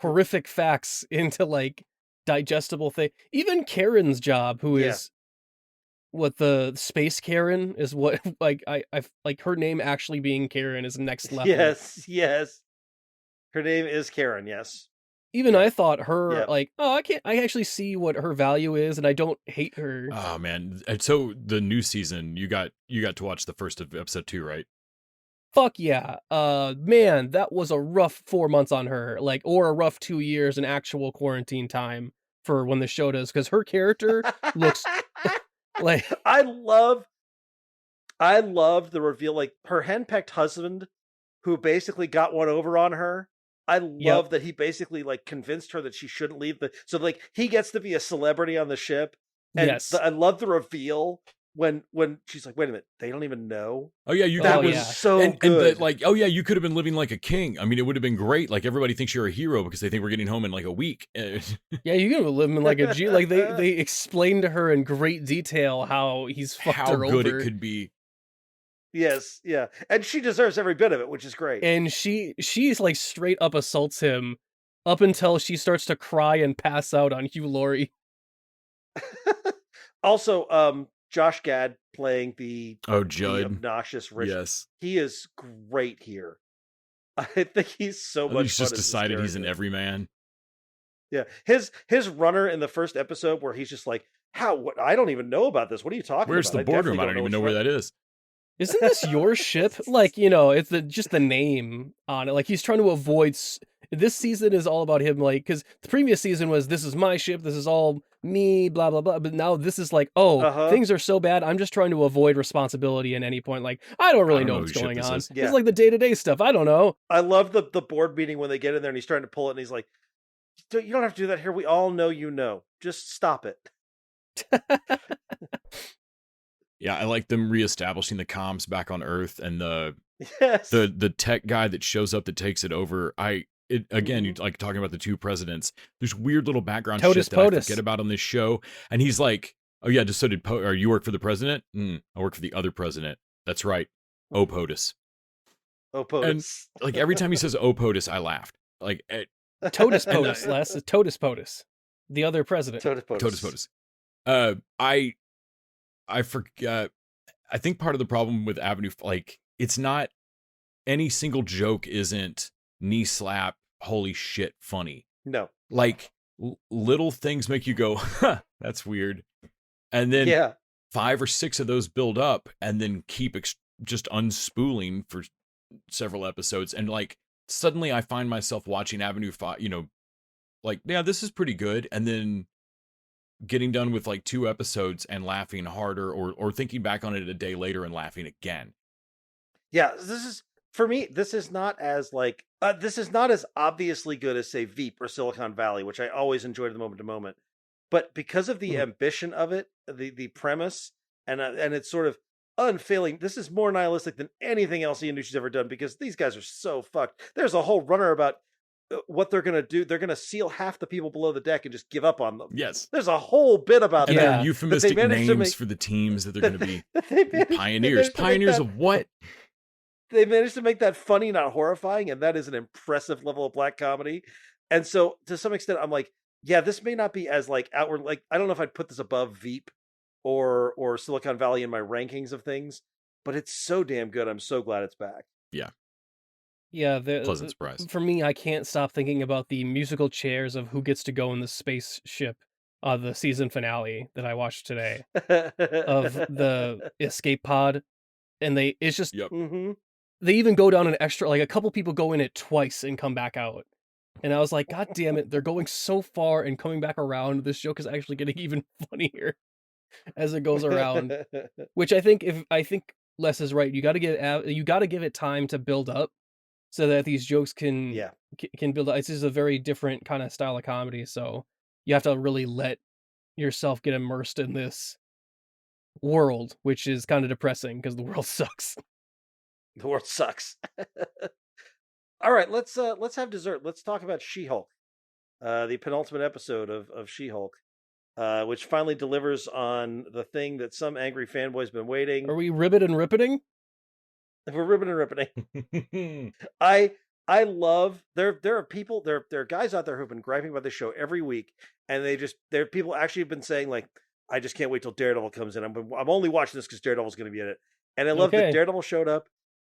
horrific facts into, like, digestible thing." Even Karen's job, who Yeah. is what the space Karen is what like, I've like, her name actually being Karen is next level. Yes, yes. Her name is Karen. Yes. Even Yeah. I thought her, Yeah. like, "Oh, I actually see what her value is, and I don't hate her." oh man. And so the new season, you got to watch the first of episode 2, right? Fuck yeah. Man, that was a rough 4 months on her, like, or a rough 2 years in actual quarantine time for when the show does, because her character looks like I love the reveal, like her henpecked husband, who basically got one over on her. I Yep. love that he basically like convinced her that she shouldn't leave so like he gets to be a celebrity on the ship. And Yes. I love the reveal when she's like, wait a minute, they don't even know. Oh yeah, you That Oh, was yeah. so and good. like, oh yeah, you could have been living like a king. I mean, it would have been great. Like everybody thinks you're a hero because they think we're getting home in like a week. Yeah, you can live in like a G like, they explained to her in great detail how he's fucked How her good over. it could be. Yes, yeah. And she deserves every bit of it, which is great. And she's like straight up assaults him up until she starts to cry and pass out on Hugh Laurie. Also, Josh Gad playing the Judd. obnoxious rich. Yes. He is great here. I think he's so much He's fun just as this decided he's an character. everyman. Yeah, his runner in the first episode where he's just like, "How? What? I don't even know about this. What are you talking Where's about? the boardroom? I don't even know where that is. Isn't this your ship? Like, you know, it's just the name on it. Like, he's trying to avoid. This season is all about him, like, because the previous season was, this is my ship, this is all me, blah, blah, blah. But now this is like, oh, things are so bad, I'm just trying to avoid responsibility at any point. Like, I don't really know what's going on. Is. Yeah. It's like the day-to-day stuff. I don't know. I love the board meeting when they get in there and he's trying to pull it and he's like, you don't have to do that here. We all know you know. Just stop it. Yeah, I like them reestablishing the comms back on Earth and Yes. the tech guy that shows up that takes it over. Again, you like talking about the two presidents. There's weird little background Totus shit that I POTUS. forget about on this show, and he's like, "Oh yeah, just so did or you work for the president? I work for the other president. That's right, O POTUS." Oh, POTUS. And like every time he says "O POTUS," I laughed. Like Totus POTUS, Les. It's Totus POTUS. The other president. Totus POTUS. Totus POTUS. I forget. I think part of the problem with Avenue, like, it's not any single joke isn't knee slap, holy shit, funny. No. Like, little things make you go, huh, that's weird. And then 5 or 6 of those build up and then keep just unspooling for several episodes. And like, suddenly I find myself watching Avenue 5, like, yeah, this is pretty good. And then getting done with like 2 episodes and laughing harder, or thinking back on it a day later and laughing again. Yeah, this is for me. This is not as like this is not as obviously good as say Veep or Silicon Valley, which I always enjoyed the moment to moment. But because of the ambition of it, the premise, and it's sort of unfailing. This is more nihilistic than anything else the industry's ever done because these guys are so fucked. There's a whole runner about what they're gonna do. They're gonna seal half the people below the deck and just give up on them. Yes. There's a whole bit about And that. they're euphemistic names for the teams that they're going to be pioneers. Pioneers of what? They managed to make that funny, not horrifying, and that is an impressive level of black comedy. And so, to some extent, I'm like, yeah, this may not be as like outward. Like, I don't know if I'd put this above Veep or Silicon Valley in my rankings of things, but it's so damn good. I'm so glad it's back. Yeah. Yeah, Pleasant surprise. for me, I can't stop thinking about the musical chairs of who gets to go in the spaceship, the season finale that I watched today of the escape pod, and it's just Yep. they even go down an extra, like a couple people go in it twice and come back out, and I was like, God damn it, they're going so far and coming back around. This joke is actually getting even funnier as it goes around, which I think Les is right. You got to give it time to build up, so that these jokes can build up. This is a very different kind of style of comedy, so you have to really let yourself get immersed in this world, which is kind of depressing because the world sucks. The world sucks. All right, let's have dessert. Let's talk about She-Hulk, the penultimate episode of She-Hulk, which finally delivers on the thing that some angry fanboys been waiting. Are we ribbit and rippeting? We're ribbon and rippeting. I love there are people there are guys out there who've been griping about this show every week, and there are people actually have been saying like, I just can't wait till Daredevil comes in. I'm only watching this because Daredevil's going to be in it, and I love that Daredevil showed up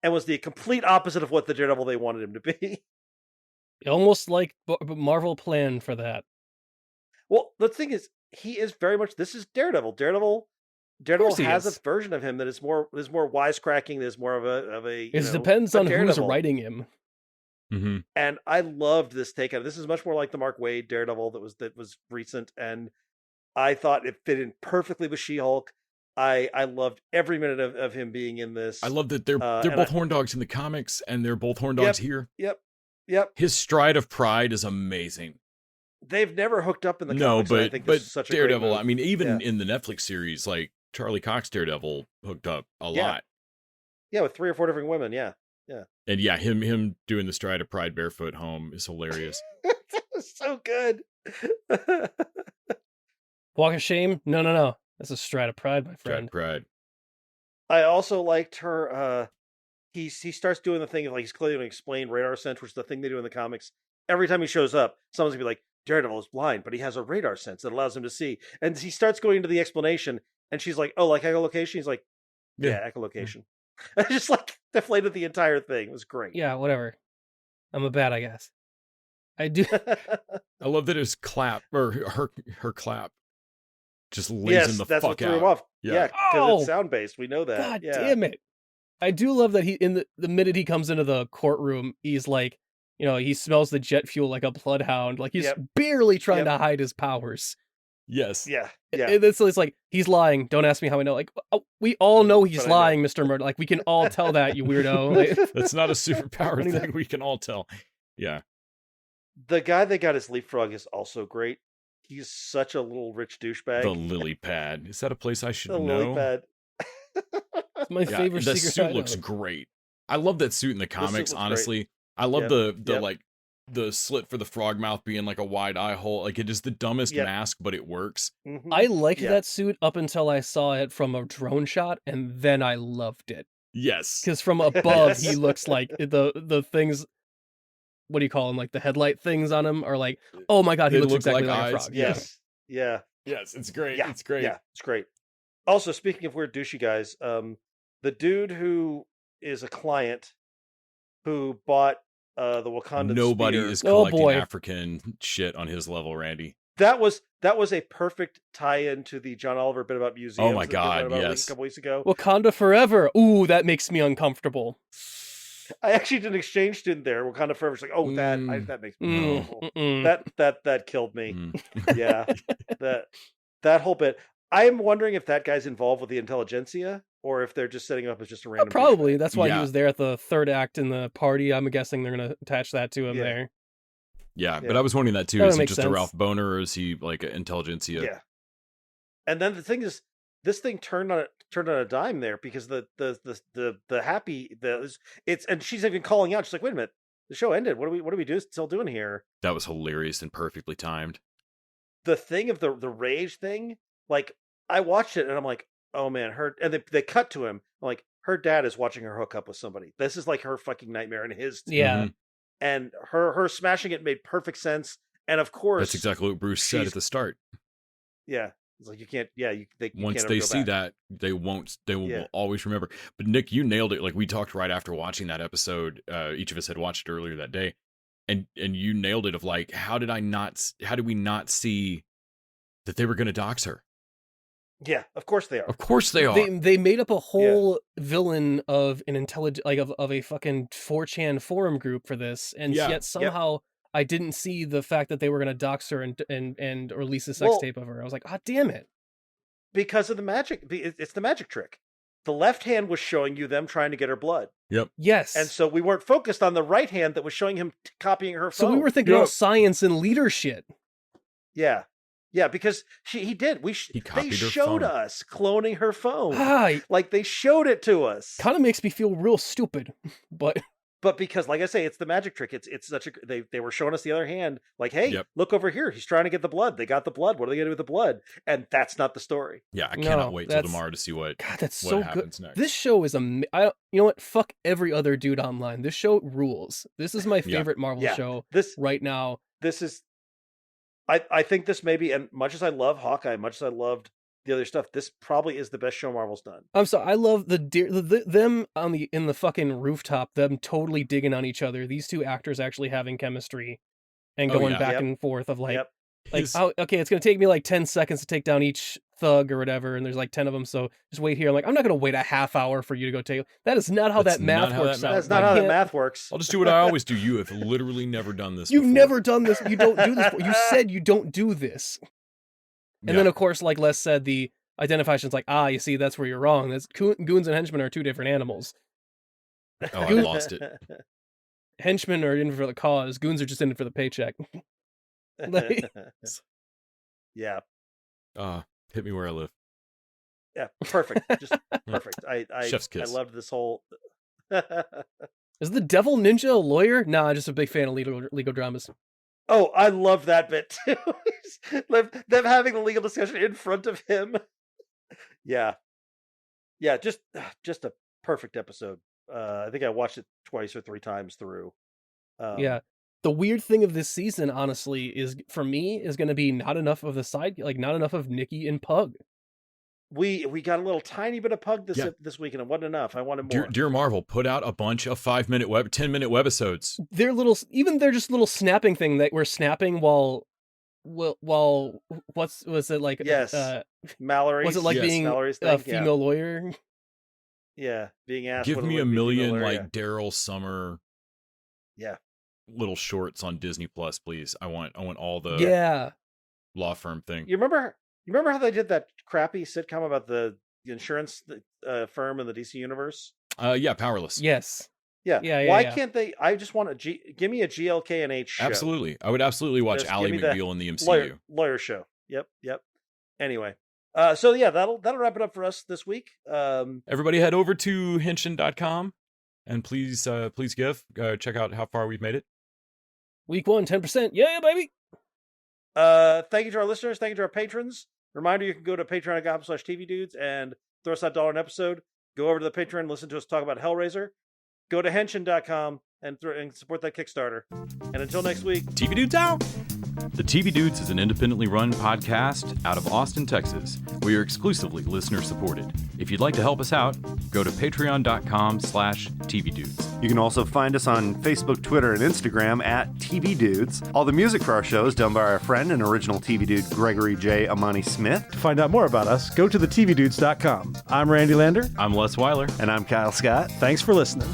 and was the complete opposite of what the Daredevil they wanted him to be. Almost like Marvel planned for that. Well, the thing is, he is very much. This is Daredevil. Daredevil has a version of him that is more wisecracking. There's more of a. It depends on who's writing him. Mm-hmm. And I loved this take on it. This is much more like the Mark Waid Daredevil that was recent, and I thought it fit in perfectly with She-Hulk. I loved every minute of him being in this. I love that they're both horn dogs in the comics, and they're both horn dogs here. Yep. His stride of pride is amazing. They've never hooked up in the comics. But I think this is such Daredevil. A great I mean, even in the Netflix series, like Charlie Cox Daredevil hooked up a lot. Yeah, with 3 or 4 different women. Yeah. And yeah, him doing the stride of pride barefoot home is hilarious. So good. Walk of shame? No. That's a stride of pride, my friend. Pride. I also liked her. He starts doing the thing of like he's clearly going to explain radar sense, which is the thing they do in the comics. Every time he shows up, someone's gonna be like, Daredevil is blind, but he has a radar sense that allows him to see. And he starts going into the explanation, and she's like, "Oh, like echolocation?" He's like, "Yeah, echolocation." I just like deflated the entire thing. It was great. Yeah, whatever. I'm a bad, I guess. I do. I love that his clap or her clap just lays him the that's fuck what threw out. him off. Yeah, because it's Oh! sound based. We know that. God damn it. I do love that he in the minute he comes into the courtroom, he's like, he smells the jet fuel like a bloodhound. Like he's barely trying to hide his powers. Yes. Yeah. It's like, he's lying. Don't ask me how I know. Like, we all know he's lying, Mr. Murder. Like, we can all tell that, you weirdo. Like, that's not a superpower thing. We can all tell. Yeah. The guy that got his leapfrog is also great. He's such a little rich douchebag. The lily pad. Is that a place I should know? The lily pad. It's my favorite the secret suit looks great. I love that suit in the comics, honestly. Great. I love the slit for the frog mouth being like a wide eye hole. Like it is the dumbest mask, but it works. Mm-hmm. I liked that suit up until I saw it from a drone shot, and then I loved it. Yes. Because from above, he looks like the things, what do you call them? Like the headlight things on him are like, oh my God, he looks exactly like a frog. Yes. Yeah. Yes, it's great. Yeah. It's great. Yeah, it's great. Also, speaking of weird douchey guys, the dude who is a client who bought the Wakandan Nobody spear. is collecting African shit on his level, Randy. That was a perfect tie-in to the John Oliver bit about museums. Oh my God, yes. A couple weeks ago. Wakanda forever. Ooh, that makes me uncomfortable. I actually did an exchange student there. Wakanda forever. It's like, oh, that makes me uncomfortable. That killed me. Yeah, that whole bit. I'm wondering if that guy's involved with the intelligentsia or if they're just setting him up as just a random. Probably. That's why he Yeah. was there at the third act in the party. I'm guessing they're going to attach that to him Yeah. there. Yeah, Yeah. but I was wondering that too. That Is he makes just a sense. Ralph Boner, or is he like an intelligentsia? Yeah. And then the thing is, this thing turned on a dime there because the happy it's and she's even calling out. She's like, "Wait a minute, the show ended. What do we still doing here?" That was hilarious and perfectly timed. The thing of the rage thing, like I watched it and I'm like, "Oh man, and they cut to him. I'm like, her dad is watching her hook up with somebody. This is like her fucking nightmare and his too. Yeah. Mhm. And her smashing it made perfect sense. And of course, That's exactly what Bruce said she's- at the start. yeah. It's like you can't. Yeah, you Once can't they ever go see back. that, they won't. They will Yeah. always remember. But Nick, you nailed it. Like we talked right after watching that episode. Each of us had watched it earlier that day, and you nailed it. Of like, how did we not see that they were going to dox her? Yeah, of course they are. Of course they are. They made up a whole villain of an intelligent, like of a fucking 4chan forum group for this, and Yeah. yet somehow I didn't see the fact that they were going to dox her and release a sex Well- tape of her. I was like, ah, damn it. Because of the magic. It's the magic trick. The left hand was showing you them trying to get her blood. Yes. And so we weren't focused on the right hand that was showing him copying her phone. So we were thinking Yeah. about science and leader shit. Yeah. Yeah, because he did. He They copied her showed phone. us cloning her phone. Ah, Like they showed it to us. kind of makes me feel real stupid, but But because, like I say, it's the magic trick. It's such a they were showing us the other hand. Like, hey, Yep. look over here. He's trying to get the blood. They got the blood. What are they going to do with the blood? And that's not the story. Yeah, I No, cannot wait till that's- tomorrow to see what God, that's what so good. happens next. This show is you know what? Fuck every other dude online. This show rules. This is my Yeah. favorite Marvel Yeah. show This right now. this is I think this may be, and much as I love Hawkeye, much as I loved the other stuff, this probably is the best show Marvel's done. I'm sorry. I love them on in the fucking rooftop. Them totally digging on each other. These two actors actually having chemistry and Oh, going yeah. back Yep. and forth of like, Yep. His- okay, it's gonna take me like 10 seconds to take down each thug or whatever, and there's like 10 of them. So just wait here. I'm like, I'm not gonna wait a half hour for you to go take. That is not how That's that math not how works that out. math That's not I how that can't- math works. I'll just do what I always do. You have literally never done this. You've before. never done this. You don't do this. You said you don't do this. And Yeah. then, of course, like Les said, the identification's like, you see, that's where you're wrong. That's goons and henchmen are two different animals. Oh, I lost it. Henchmen are in for the cause. Goons are just in it for the paycheck. Like- Yeah. Hit me where I live. Yeah. Perfect. Just perfect. I Chef's kiss. loved this whole. Is the devil ninja a lawyer? Nah, just a big fan of legal dramas. Oh, I love that bit too. Them having the legal discussion in front of him. Yeah. Yeah, just a perfect episode. I think I watched it twice or three times through. Yeah. The weird thing of this season, honestly, is for me is going to be not enough of the side, like not enough of Nikki and Pug. We got a little tiny bit of Pug this week, and it wasn't enough. I wanted more. Dear Marvel, put out a bunch of 5-minute 10-minute webisodes. They're they're just little snapping thing that we're snapping while was it like? Yes. Mallory. Was it like Yes. being Mallory's a thing? Yeah. female lawyer? Yeah, being asked. Give what it me would a be million female lawyer. like Daryl Summer Yeah. little shorts on Disney Plus, please. I want all the Yeah. law firm thing. You remember how they did that crappy sitcom about the insurance firm in the DC universe? Yeah, Powerless. Yes. Yeah. Yeah, Why yeah. can't they? I just want give me a GLK and H show. Absolutely. I would absolutely watch Just Ally give me the McBeal in the MCU. Lawyer show. Yep. Anyway, so yeah, that'll wrap it up for us this week. Everybody head over to henshin.com and please give. Check out how far we've made it. Week 1, 10%. Yeah, baby. Thank you to our listeners. Thank you to our patrons. Reminder: you can go to patreon.com/tvdudes and throw us that $1 an episode. Go over to the Patreon, listen to us talk about Hellraiser. Go to henshin.com and support that Kickstarter. And until next week, TV Dudes out! The TV Dudes is an independently run podcast out of Austin, Texas. We are exclusively listener supported. If you'd like to help us out, go to patreon.com/tvdudes. You can also find us on Facebook, Twitter, and Instagram at TV Dudes. All the music for our show is done by our friend and original TV dude Gregory J. Amani Smith. to find out more about us, go to thetvdudes.com. I'm Randy Lander. I'm Les Weiler. And I'm Kyle Scott. Thanks for listening.